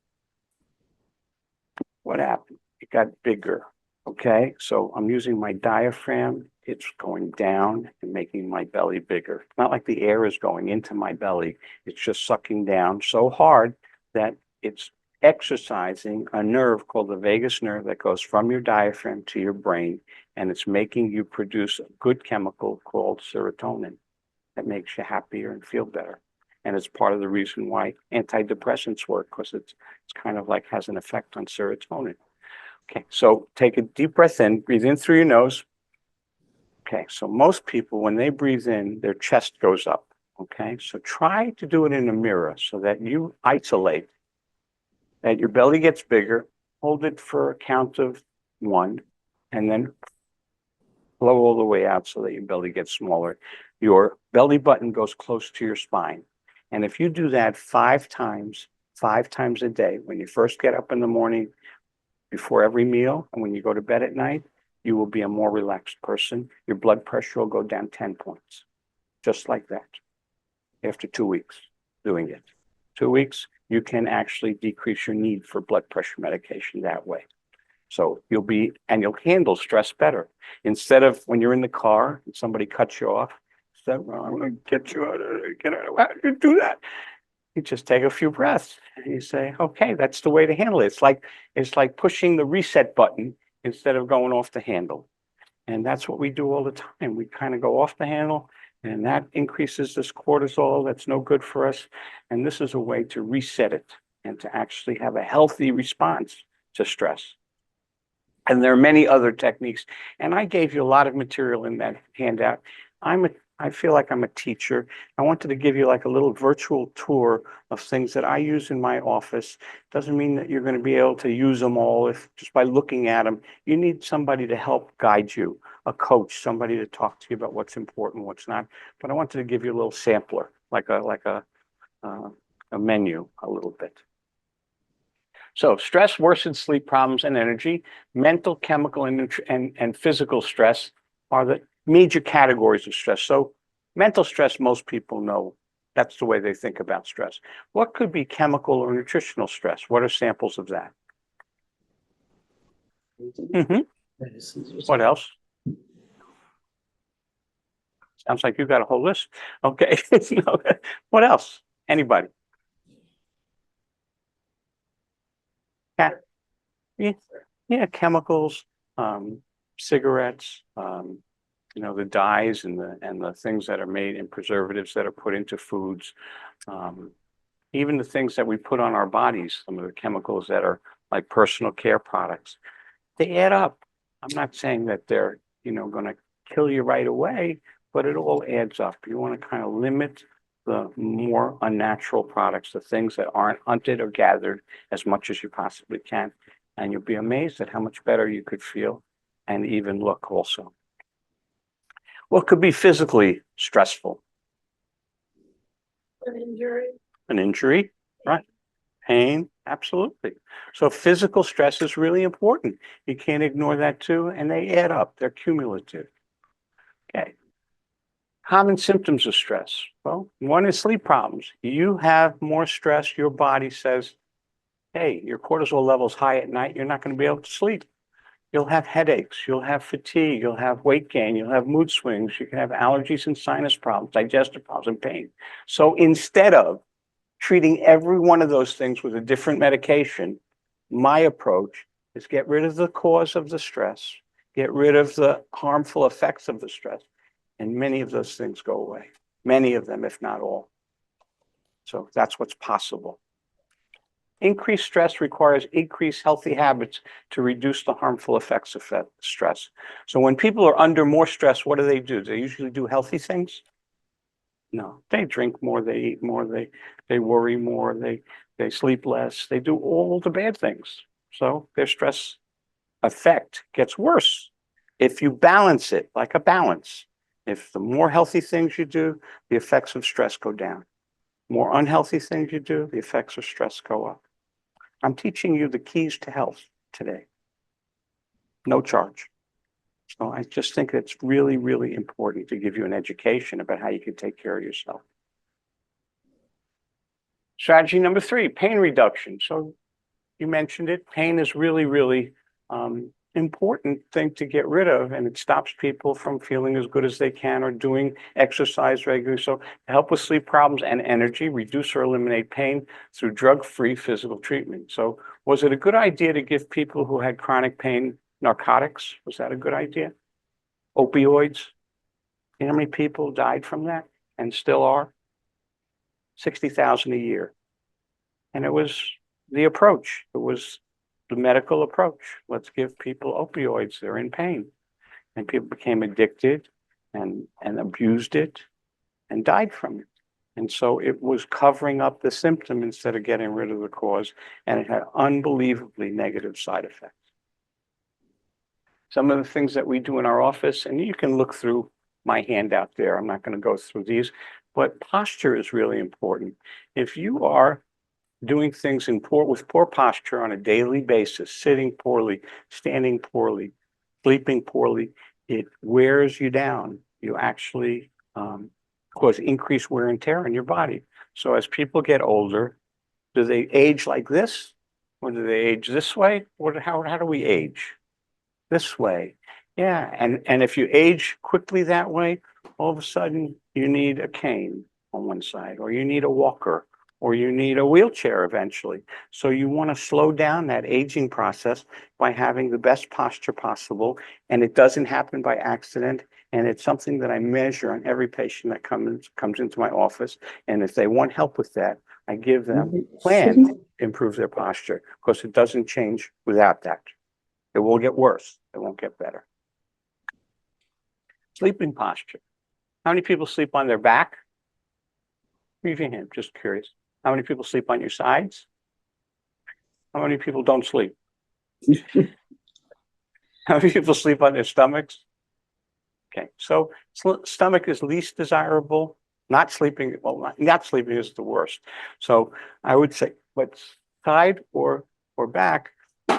What happened? It got bigger. Okay, so I'm using my diaphragm. It's going down and making my belly bigger. It's not like the air is going into my belly. It's just sucking down so hard that it's exercising a nerve called the vagus nerve that goes from your diaphragm to your brain, and it's making you produce a good chemical called serotonin that makes you happier and feel better. And it's part of the reason why antidepressants work, because it's kind of like has an effect on serotonin. Okay, so take a deep breath in, breathe in through your nose. Okay, so most people, when they breathe in, their chest goes up. Okay, so try to do it in a mirror so that you isolate, that your belly gets bigger. Hold it for a count of one, and then blow all the way out so that your belly gets smaller. Your belly button goes close to your spine. And if you do that 5 times a day, when you first get up in the morning, before every meal, and when you go to bed at night, you will be a more relaxed person. Your blood pressure will go down 10 points, just like that, after 2 weeks doing it. 2 weeks, you can actually decrease your need for blood pressure medication that way. So you'll handle stress better. Instead of when you're in the car and somebody cuts you off, say, well, I'm going to get you out of there. Get out of, how do you do that? You just take a few breaths and you say, okay, that's the way to handle it. It's like pushing the reset button instead of going off the handle. And that's what we do all the time. We kind of go off the handle, and that increases this cortisol that's no good for us. And this is a way to reset it and to actually have a healthy response to stress. And there are many other techniques. And I gave you a lot of material in that handout. I feel like I'm a teacher. I wanted to give you like a little virtual tour of things that I use in my office. Doesn't mean that you're going to be able to use them all just by looking at them. You need somebody to help guide you, a coach, somebody to talk to you about what's important, what's not. But I wanted to give you a little sampler, like a menu a little bit. So stress worsens sleep problems and energy. Mental, chemical, and physical stress are the major categories of stress. So mental stress, most people know. That's the way they think about stress. What could be chemical or nutritional stress? What are samples of that? What else? Sounds like you got a whole list. Okay. What else? Anybody? Yeah, chemicals, cigarettes, the dyes and the things that are made in preservatives that are put into foods, even the things that we put on our bodies, some of the chemicals that are like personal care products, they add up. I'm not saying that they're, going to kill you right away, but it all adds up. You want to kind of limit the more unnatural products, the things that aren't hunted or gathered as much as you possibly can. And you'll be amazed at how much better you could feel and even look also. What could be physically stressful? An injury, right? Pain, absolutely. So physical stress is really important. You can't ignore that too, and they add up. They're cumulative. Okay. Common symptoms of stress. Well, one is sleep problems. You have more stress, your body says, hey, your cortisol level's high at night, you're not going to be able to sleep. You'll have headaches, you'll have fatigue, you'll have weight gain, you'll have mood swings, you can have allergies and sinus problems, digestive problems, and pain. So instead of treating every one of those things with a different medication, my approach is get rid of the cause of the stress, get rid of the harmful effects of the stress, and many of those things go away. Many of them, if not all. So that's what's possible. Increased stress requires increased healthy habits to reduce the harmful effects of stress. So when people are under more stress, what do? They usually do healthy things? No, they drink more, they eat more, they worry more, they sleep less, they do all the bad things. So their stress effect gets worse. If you balance it like a balance, if the more healthy things you do, the effects of stress go down. More unhealthy things you do, the effects of stress go up. I'm teaching you the keys to health today. No charge. So I just think it's really, really important to give you an education about how you can take care of yourself. Strategy number 3, pain reduction. So you mentioned it. Pain is really, really important thing to get rid of, and it stops people from feeling as good as they can or doing exercise regularly. So to help with sleep problems and energy, reduce or eliminate pain through drug-free physical treatment. So was it a good idea to give people who had chronic pain narcotics? Was that a good idea? Opioids? You know how many people died from that and still are? 60,000 a year. And it was the approach. It was the medical approach. Let's give people opioids. They're in pain. And people became addicted and abused it and died from it. And so it was covering up the symptom instead of getting rid of the cause. And it had unbelievably negative side effects. Some of the things that we do in our office, and you can look through my handout there. I'm not going to go through these, but posture is really important. If you are doing things with poor posture on a daily basis, sitting poorly, standing poorly, sleeping poorly, it wears you down. You actually cause increased wear and tear in your body. So as people get older, do they age like this? Or do they age this way? Or how do we age? This way. Yeah, and if you age quickly that way, all of a sudden you need a cane on one side, or you need a walker, or you need a wheelchair eventually. So you want to slow down that aging process by having the best posture possible, and it doesn't happen by accident. And it's something that I measure on every patient that comes into my office. And if they want help with that, I give them a plan to improve their posture, because it doesn't change without that. It will get worse. It won't get better. Sleeping posture. How many people sleep on their back? Raise your hand, just curious. How many people sleep on your sides? How many people don't sleep? How many people sleep on their stomachs? Okay, so stomach is least desirable. Not sleeping, well, not sleeping is the worst. So I would say, but side or back,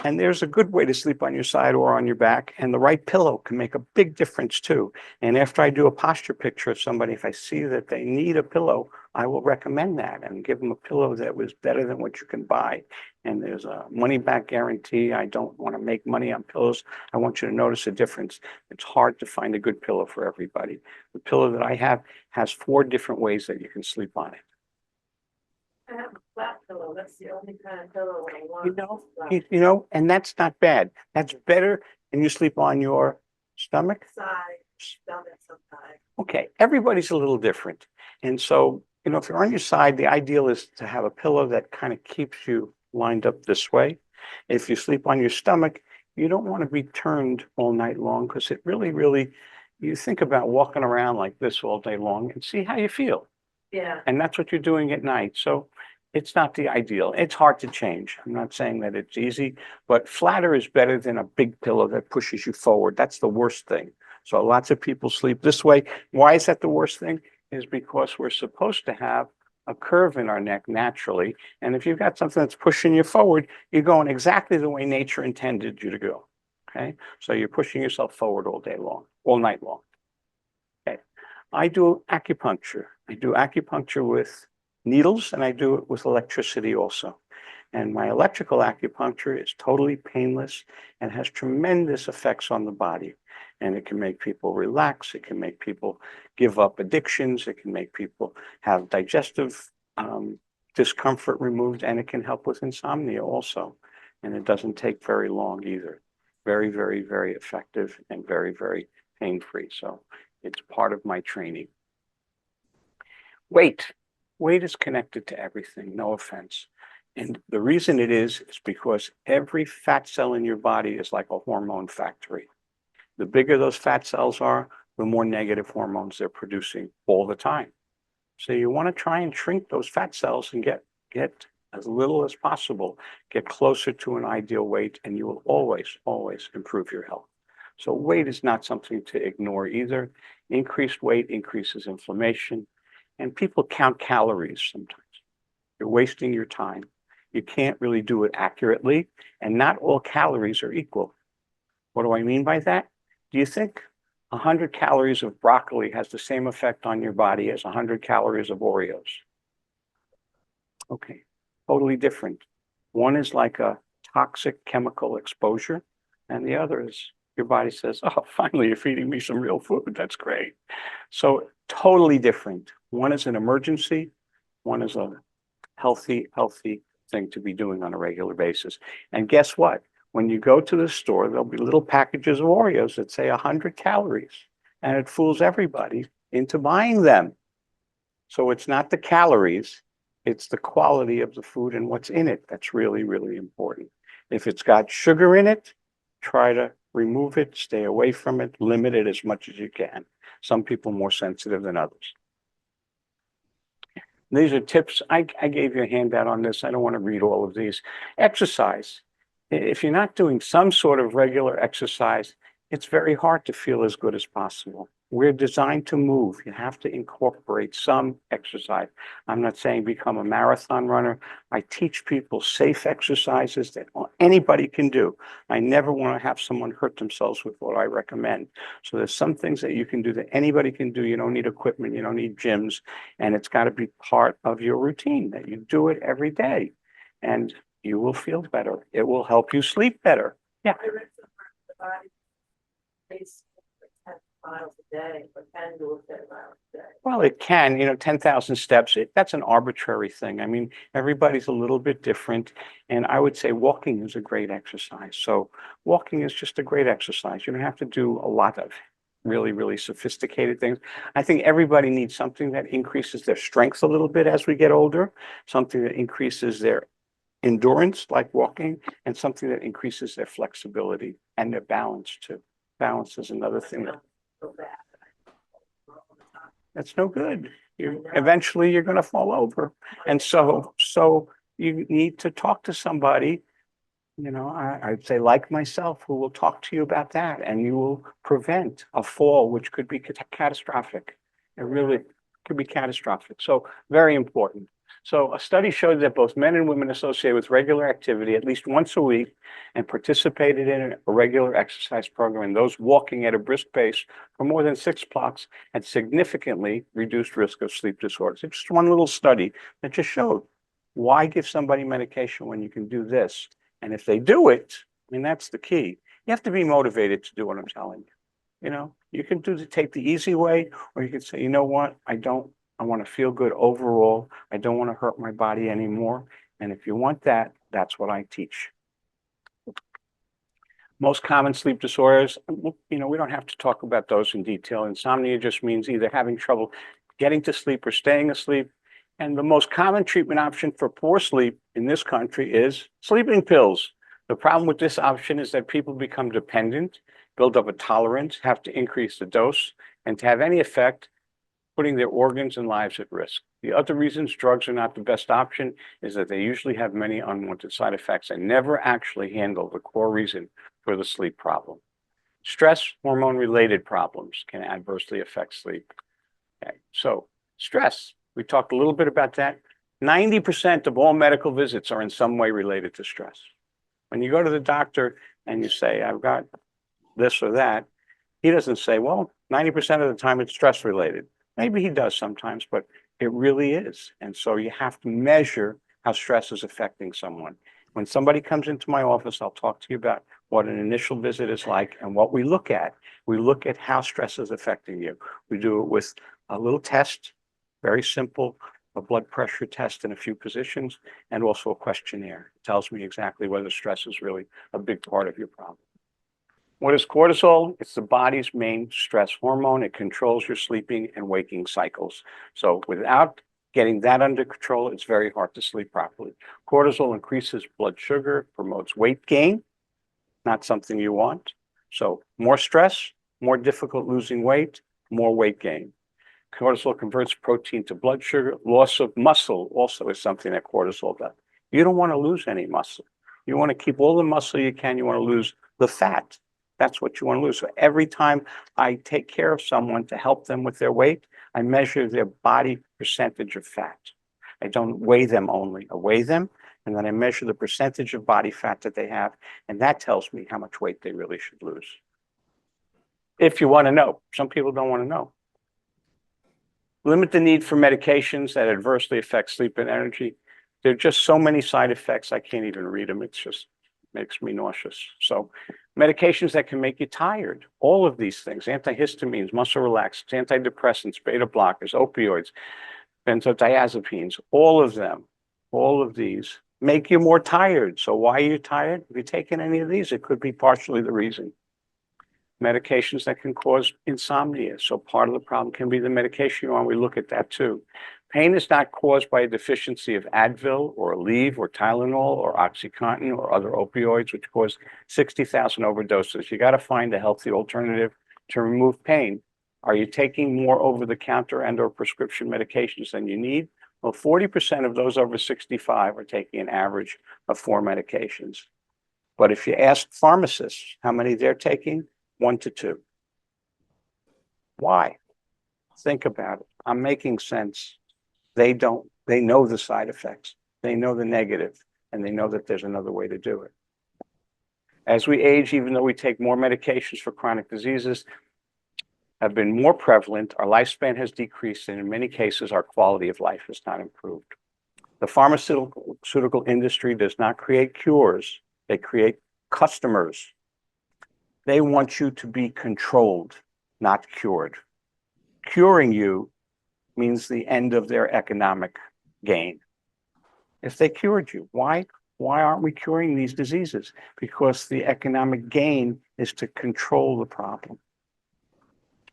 and there's a good way to sleep on your side or on your back, and the right pillow can make a big difference too. And after I do a posture picture of somebody, if I see that they need a pillow, I will recommend that and give them a pillow that was better than what you can buy. And there's a money back guarantee. I don't want to make money on pillows. I want you to notice a difference. It's hard to find a good pillow for everybody. The pillow that I have has 4 different ways that you can sleep on it. I have a flat pillow. That's the only kind of pillow I want. You know, and that's not bad. That's better than you sleep on your stomach. Side, stomach sometimes. Okay, everybody's a little different. And so, you know, if you're on your side, the ideal is to have a pillow that kind of keeps you lined up this way. If you sleep on your stomach, you don't want to be turned all night long, because it really, you think about walking around like this all day long and see how you feel. Yeah. And that's what you're doing at night. So it's not the ideal. It's hard to change. I'm not saying that it's easy, but flatter is better than a big pillow that pushes you forward. That's the worst thing. So lots of people sleep this way. Why is that the worst thing? Is because we're supposed to have a curve in our neck naturally. And if you've got something that's pushing you forward, you're going exactly the way nature intended you to go. Okay. So you're pushing yourself forward all day long, all night long. Okay. I do acupuncture. I do acupuncture with needles, and I do it with electricity also. And my electrical acupuncture is totally painless and has tremendous effects on the body. And it can make people relax. It can make people give up addictions. It can make people have digestive discomfort removed, and it can help with insomnia also. And it doesn't take very long either. Very, very, very effective and very, very pain-free. So it's part of my training. Weight. Weight is connected to everything, no offense. And the reason it is because every fat cell in your body is like a hormone factory. The bigger those fat cells are, the more negative hormones they're producing all the time. So you want to try and shrink those fat cells and get as little as possible, get closer to an ideal weight, and you will always improve your health. So weight is not something to ignore either. Increased weight increases inflammation, and people count calories sometimes. You're wasting your time. You can't really do it accurately, and not all calories are equal. What do I mean by that? Do you think 100 calories of broccoli has the same effect on your body as 100 calories of Oreos? Okay, totally different. One is like a toxic chemical exposure, and the other is your body says, oh, finally, you're feeding me some real food. That's great. So totally different. One is an emergency. One is a healthy thing to be doing on a regular basis. And guess what? When you go to the store, there'll be little packages of Oreos that say 100 calories, and it fools everybody into buying them. So it's not the calories, it's the quality of the food and what's in it that's really, really important. If it's got sugar in it, try to remove it, stay away from it, limit it as much as you can. Some people are more sensitive than others. These are tips. I gave you a handout on this. I don't want to read all of these. Exercise. If you're not doing some sort of regular exercise, it's very hard to feel as good as possible. We're designed to move. You have to incorporate some exercise. I'm not saying become a marathon runner. I teach people safe exercises that anybody can do. I never want to have someone hurt themselves with what I recommend. So there's some things that you can do that anybody can do. You don't need equipment. You don't need gyms. And it's got to be part of your routine that you do it every day. And you will feel better. It will help you sleep better. Yeah. I read somewhere the body takes 10 miles a day, but can do 10 miles a day. Well, it can, 10,000 steps, that's an arbitrary thing. I mean, everybody's a little bit different. And I would say walking is a great exercise. So walking is just a great exercise. You don't have to do a lot of really, really sophisticated things. I think everybody needs something that increases their strength a little bit as we get older, something that increases their endurance, like walking, and something that increases their flexibility and their balance too. Balance is another thing So bad. that's no good. Eventually you're going to fall over. And so you need to talk to somebody, I'd say like myself, who will talk to you about that, and you will prevent a fall, which could be catastrophic. It really could be catastrophic. So very important. So a study showed that both men and women associated with regular activity at least once a week and participated in a regular exercise program, and those walking at a brisk pace for more than 6 blocks had significantly reduced risk of sleep disorders. It's just one little study that just showed, why give somebody medication when you can do this? And if they do it, I mean, that's the key. You have to be motivated to do what I'm telling you. You can take the easy way, or you can say, you know what, I want to feel good overall. I don't want to hurt my body anymore. And if you want that, that's what I teach. Most common sleep disorders, we don't have to talk about those in detail. Insomnia just means either having trouble getting to sleep or staying asleep. And the most common treatment option for poor sleep in this country is sleeping pills. The problem with this option is that people become dependent, build up a tolerance, have to increase the dose, and to have any effect, putting their organs and lives at risk. The other reasons drugs are not the best option is that they usually have many unwanted side effects and never actually handle the core reason for the sleep problem. Stress, hormone-related problems can adversely affect sleep. Okay, so stress, we talked a little bit about that. 90% of all medical visits are in some way related to stress. When you go to the doctor and you say, I've got this or that, he doesn't say, well, 90% of the time it's stress related. Maybe he does sometimes, but it really is. And so you have to measure how stress is affecting someone. When somebody comes into my office, I'll talk to you about what an initial visit is like and what we look at. We look at how stress is affecting you. We do it with a little test, very simple, a blood pressure test in a few positions, and also a questionnaire. It tells me exactly whether stress is really a big part of your problem. What is cortisol? It's the body's main stress hormone. It controls your sleeping and waking cycles. So without getting that under control, it's very hard to sleep properly. Cortisol increases blood sugar, promotes weight gain, not something you want. So more stress, more difficult losing weight, more weight gain. Cortisol converts protein to blood sugar. Loss of muscle also is something that cortisol does. You don't want to lose any muscle. You want to keep all the muscle you can. You want to lose the fat. That's what you want to lose. So every time I take care of someone to help them with their weight, I measure their body percentage of fat. I don't weigh them only. I weigh them, and then I measure the percentage of body fat that they have, and that tells me how much weight they really should lose. If you want to know. Some people don't want to know. Limit the need for medications that adversely affect sleep and energy. There are just so many side effects, I can't even read them. It's just makes me nauseous. So medications that can make you tired, all of these things, antihistamines, muscle relaxants, antidepressants, beta blockers, opioids, benzodiazepines, all of these make you more tired. So why are you tired? If you're taking any of these, it could be partially the reason. Medications that can cause insomnia. So part of the problem can be the medication you're on. We look at that too. Pain is not caused by a deficiency of Advil or Aleve or Tylenol or OxyContin or other opioids, which cause 60,000 overdoses. You got to find a healthy alternative to remove pain. Are you taking more over-the-counter and or prescription medications than you need? Well, 40% of those over 65 are taking an average of 4 medications. But if you ask pharmacists how many they're taking, 1 to 2. Why? Think about it. I'm making sense. They don't. They know the side effects. They know the negative, and they know that there's another way to do it. As we age, even though we take more medications for chronic diseases, have been more prevalent, our lifespan has decreased, and in many cases, our quality of life has not improved. The pharmaceutical industry does not create cures. They create customers. They want you to be controlled, not cured. Curing you means the end of their economic gain. If they cured you, why aren't we curing these diseases? Because the economic gain is to control the problem.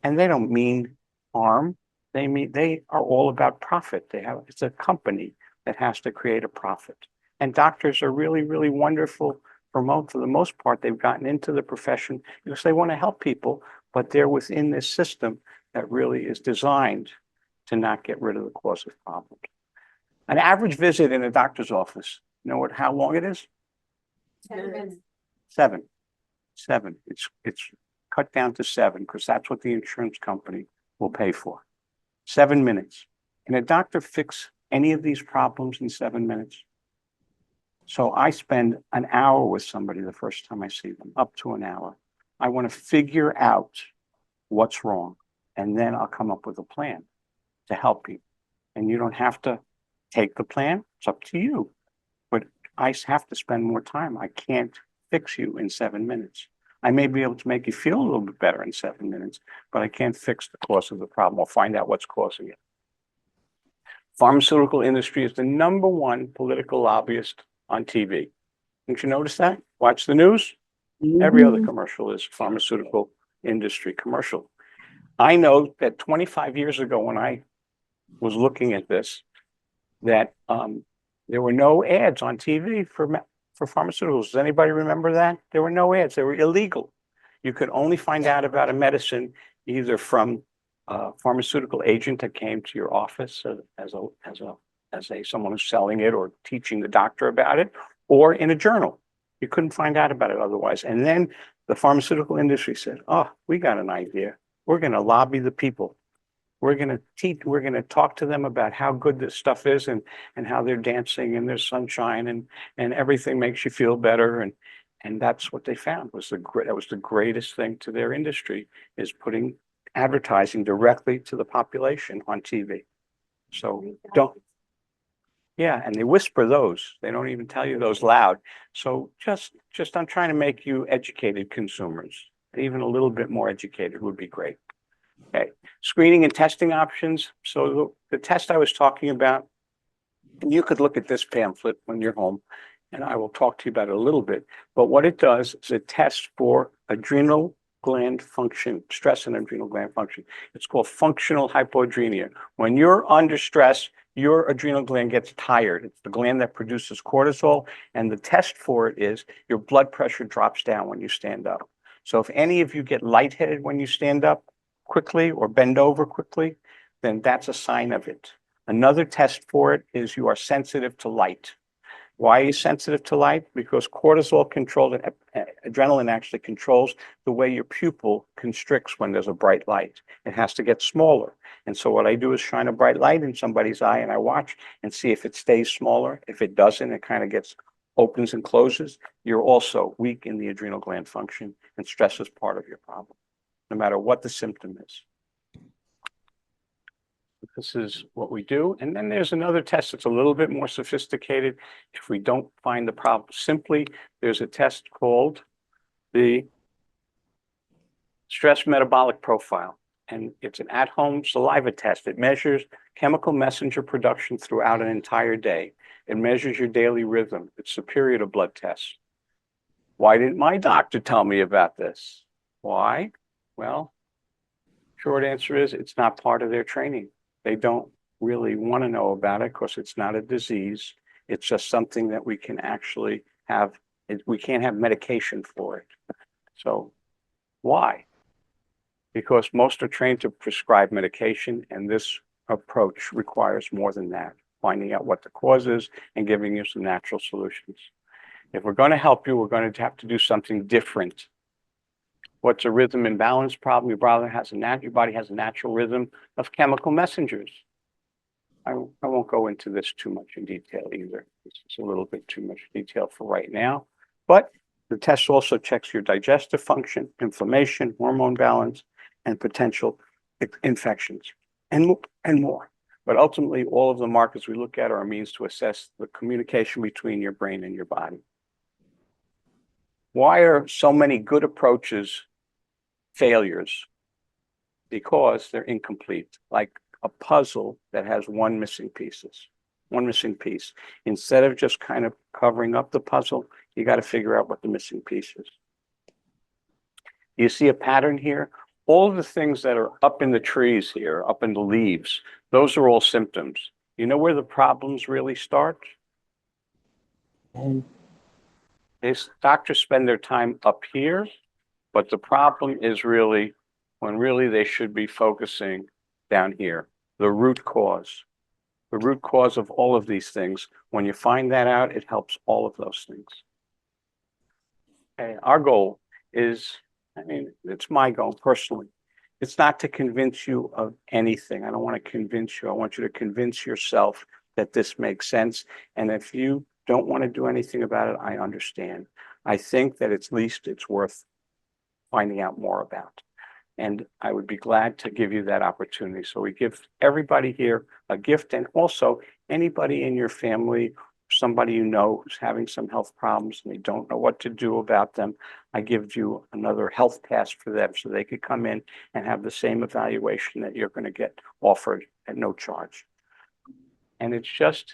And they don't mean harm. They are all about profit. It's a company that has to create a profit. And doctors are really, really wonderful. For the most part, they've gotten into the profession because they want to help people, but they're within this system that really is designed to not get rid of the cause of problems. An average visit in a doctor's office, you know how long it is? 10 minutes. 7. It's cut down to 7 because that's what the insurance company will pay for. 7 minutes. Can a doctor fix any of these problems in 7 minutes? So I spend an hour with somebody the first time I see them, up to an hour. I want to figure out what's wrong, and then I'll come up with a plan to help you. And you don't have to take the plan. It's up to you. But I have to spend more time. I can't fix you in 7 minutes. I may be able to make you feel a little bit better in 7 minutes, but I can't fix the cause of the problem or find out what's causing it. Pharmaceutical industry is the #1 political lobbyist on TV. Didn't you notice that? Watch the news. Every other commercial is pharmaceutical industry commercial. I know that 25 years ago when I was looking at this, that there were no ads on TV for pharmaceuticals. Does anybody remember that? There were no ads. They were illegal. You could only find out about a medicine either from a pharmaceutical agent that came to your office as someone who's selling it or teaching the doctor about it, or in a journal. You couldn't find out about it otherwise. And then the pharmaceutical industry said, "Oh, we got an idea. We're going to lobby the people. We're going to talk to them about how good this stuff is and how they're dancing and there's sunshine and everything makes you feel better." And that's what they found that was the greatest thing to their industry, is putting advertising directly to the population on TV. So and they whisper those. They don't even tell you those loud. So just I'm trying to make you educated consumers. Even a little bit more educated would be great. Okay, screening and testing options. So the test I was talking about, you could look at this pamphlet when you're home, and I will talk to you about it a little bit. But what it does is it tests for adrenal gland function, stress and adrenal gland function. It's called functional hypoadrenia. When you're under stress, your adrenal gland gets tired. It's the gland that produces cortisol, and the test for it is your blood pressure drops down when you stand up. So if any of you get lightheaded when you stand up quickly or bend over quickly, then that's a sign of it. Another test for it is you are sensitive to light. Why are you sensitive to light? Because cortisol controls and adrenaline actually controls the way your pupil constricts when there's a bright light. It has to get smaller. And so what I do is shine a bright light in somebody's eye and I watch and see if it stays smaller. If it doesn't, it kind of opens and closes. You're also weak in the adrenal gland function, and stress is part of your problem, no matter what the symptom is. This is what we do. And then there's another test that's a little bit more sophisticated. If we don't find the problem simply, there's a test called the stress metabolic profile. And it's an at-home saliva test. It measures chemical messenger production throughout an entire day. It measures your daily rhythm. It's superior to blood tests. Why didn't my doctor tell me about this? Why? Well, short answer is it's not part of their training. They don't really want to know about it because it's not a disease. It's just something that we can actually have. We can't have medication for it. So why? Because most are trained to prescribe medication, and this approach requires more than that, finding out what the cause is and giving you some natural solutions. If we're going to help you, we're going to have to do something different. What's a rhythm imbalance problem? Your body has a natural rhythm of chemical messengers. I won't go into this too much in detail either. It's a little bit too much detail for right now. But the test also checks your digestive function, inflammation, hormone balance, and potential infections, and more. But ultimately, all of the markers we look at are a means to assess the communication between your brain and your body. Why are so many good approaches failures? Because they're incomplete, like a puzzle that has one missing piece. Instead of just kind of covering up the puzzle, you got to figure out what the missing piece is. You see a pattern here? All of the things that are up in the trees here, up in the leaves, those are all symptoms. You know where the problems really start? And These doctors spend their time up here, but the problem is really when really they should be focusing down here, the root cause. The root cause of all of these things. When you find that out, it helps all of those things. Okay, our goal is, it's my goal personally. It's not to convince you of anything. I don't want to convince you. I want you to convince yourself that this makes sense. And if you don't want to do anything about it, I understand. I think that at least it's worth finding out more about. And I would be glad to give you that opportunity. So we give everybody here a gift, and also anybody in your family, somebody you know who's having some health problems and they don't know what to do about them, I give you another health pass for them so they could come in and have the same evaluation that you're going to get offered at no charge. And it's just,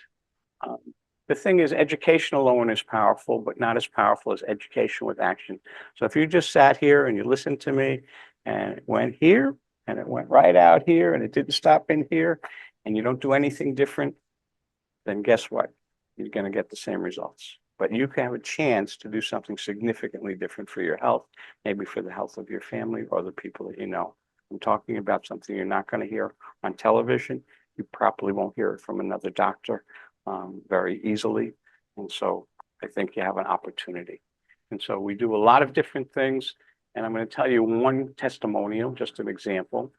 the thing is, education alone is powerful, but not as powerful as education with action. So if you just sat here and you listened to me, and it went here, and it went right out here, and it didn't stop in here, and you don't do anything different, then guess what? You're going to get the same results. But you can have a chance to do something significantly different for your health, maybe for the health of your family or the people that you know. I'm talking about something you're not going to hear on television. You probably won't hear it from another doctor very easily. And so I think you have an opportunity. And so we do a lot of different things. And I'm going to tell you one testimonial, just an example.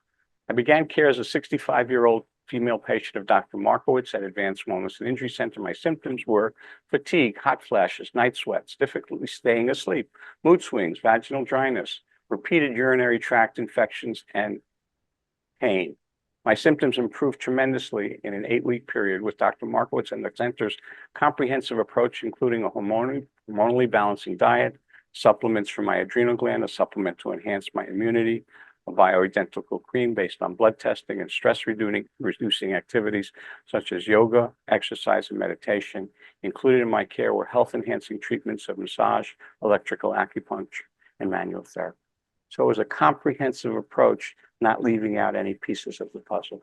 I began care as a 65-year-old female patient of Dr. Markowitz at Advanced Wellness and Injury Center. My symptoms were fatigue, hot flashes, night sweats, difficulty staying asleep, mood swings, vaginal dryness, repeated urinary tract infections, and pain. My symptoms improved tremendously in an 8-week period with Dr. Markowitz and the center's comprehensive approach, including a hormonally balancing diet, supplements for my adrenal gland, a supplement to enhance my immunity, a bioidentical cream based on blood testing, and stress-reducing activities such as yoga, exercise, and meditation. Included in my care were health-enhancing treatments of massage, electrical acupuncture, and manual therapy. So it was a comprehensive approach, not leaving out any pieces of the puzzle.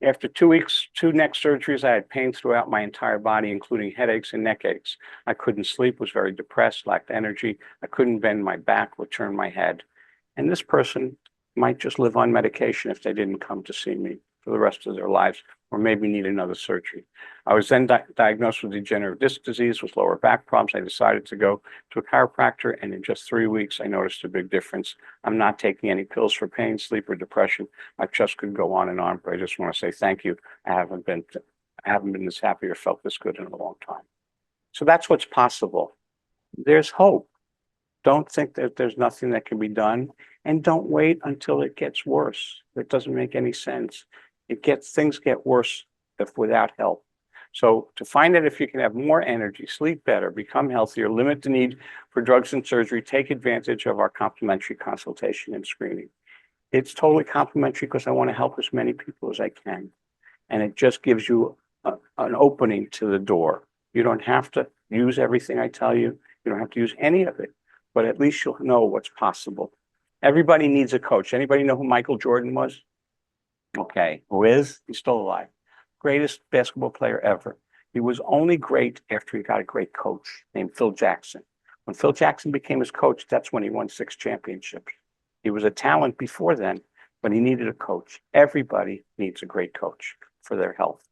After 2 weeks, 2 neck surgeries, I had pain throughout my entire body, including headaches and neck aches. I couldn't sleep, was very depressed, lacked energy. I couldn't bend my back or turn my head. And this person might just live on medication if they didn't come to see me for the rest of their lives, or maybe need another surgery. I was then diagnosed with degenerative disc disease with lower back problems. I decided to go to a chiropractor, and in just 3 weeks, I noticed a big difference. I'm not taking any pills for pain, sleep, or depression. I just could go on and on, but I just want to say thank you. I haven't been this happy or felt this good in a long time. So that's what's possible. There's hope. Don't think that there's nothing that can be done, and don't wait until it gets worse. That doesn't make any sense. Things get worse without help. So to find out if you can have more energy, sleep better, become healthier, limit the need for drugs and surgery, take advantage of our complimentary consultation and screening. It's totally complimentary because I want to help as many people as I can. And it just gives you an opening to the door. You don't have to use everything I tell you. You don't have to use any of it, but at least you'll know what's possible. Everybody needs a coach. Anybody know who Michael Jordan was? Okay, who is? He's still alive. Greatest basketball player ever. He was only great after he got a great coach named Phil Jackson. When Phil Jackson became his coach, that's when he won 6 championships. He was a talent before then, but he needed a coach. Everybody needs a great coach for their health.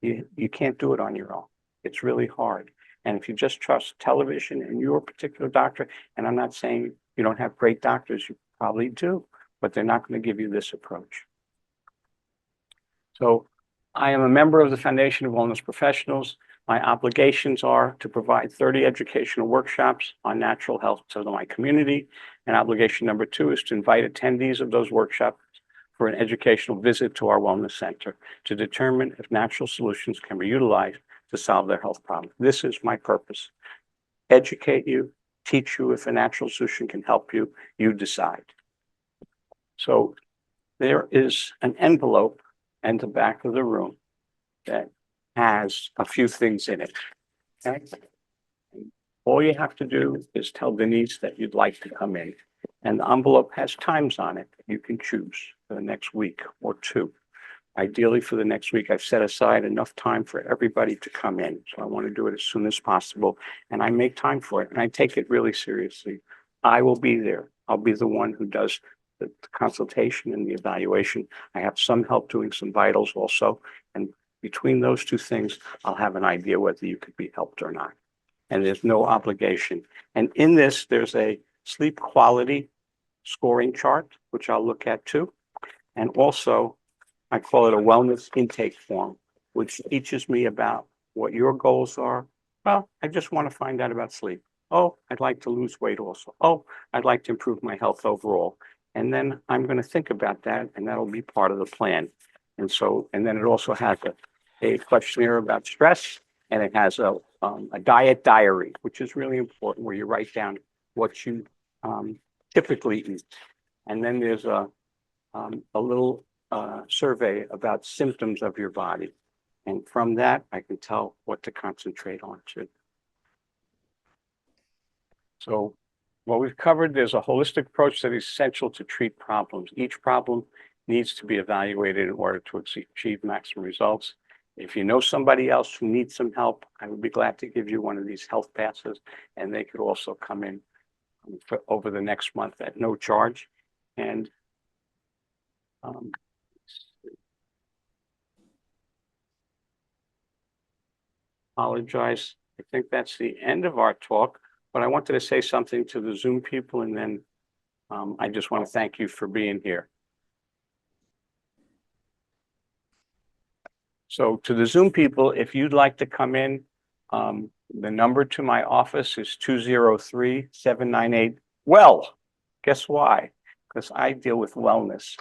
You can't do it on your own. It's really hard. And if you just trust television and your particular doctor, and I'm not saying you don't have great doctors, you probably do, but they're not going to give you this approach. So I am a member of the Foundation of Wellness Professionals. My obligations are to provide 30 educational workshops on natural health to my community. And obligation number 2 is to invite attendees of those workshops for an educational visit to our wellness center to determine if natural solutions can be utilized to solve their health problems. This is my purpose. Educate you, teach you if a natural solution can help you, you decide. So there is an envelope at the back of the room that has a few things in it. Okay? All you have to do is tell Denise that you'd like to come in. And the envelope has times on it that you can choose for the next week or 2. Ideally, for the next week, I've set aside enough time for everybody to come in. So I want to do it as soon as possible. And I make time for it. And I take it really seriously. I will be there. I'll be the one who does the consultation and the evaluation. I have some help doing some vitals also. And between those 2 things, I'll have an idea whether you could be helped or not. And there's no obligation. And in this, there's a sleep quality scoring chart, which I'll look at too. And also, I call it a wellness intake form, which teaches me about what your goals are. Well, I just want to find out about sleep. Oh, I'd like to lose weight also. Oh, I'd like to improve my health overall. And then I'm going to think about that, and that'll be part of the plan. And so, and then it also has a questionnaire about stress, and it has a diet diary, which is really important, where you write down what you typically eat. And then there's a little survey about symptoms of your body. And from that, I can tell what to concentrate on too. So what we've covered, there's a holistic approach that is essential to treat problems. Each problem needs to be evaluated in order to achieve maximum results. If you know somebody else who needs some help, I would be glad to give you one of these health passes, and they could also come in for over the next month at no charge. And apologize. I think that's the end of our talk, but I wanted to say something to the Zoom people, and then I just want to thank you for being here. So to the Zoom people, if you'd like to come in, the number to my office is 203-798. Well, guess why? Because I deal with wellness.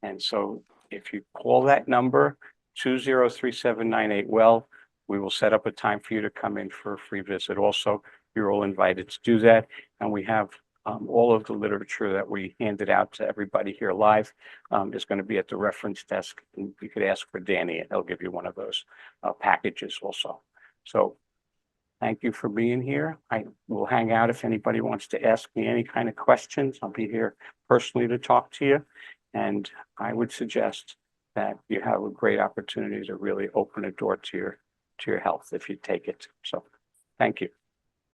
And so if you call that number, 203-798, well, we will set up a time for you to come in for a free visit. Also, you're all invited to do that. And we have all of the literature that we handed out to everybody here live is going to be at the reference desk. And you could ask for Danny, and he'll give you one of those packages also. So thank you for being here. I will hang out if anybody wants to ask me any kind of questions. I'll be here personally to talk to you. And I would suggest that you have a great opportunity to really open a door to your health if you take it. So thank you.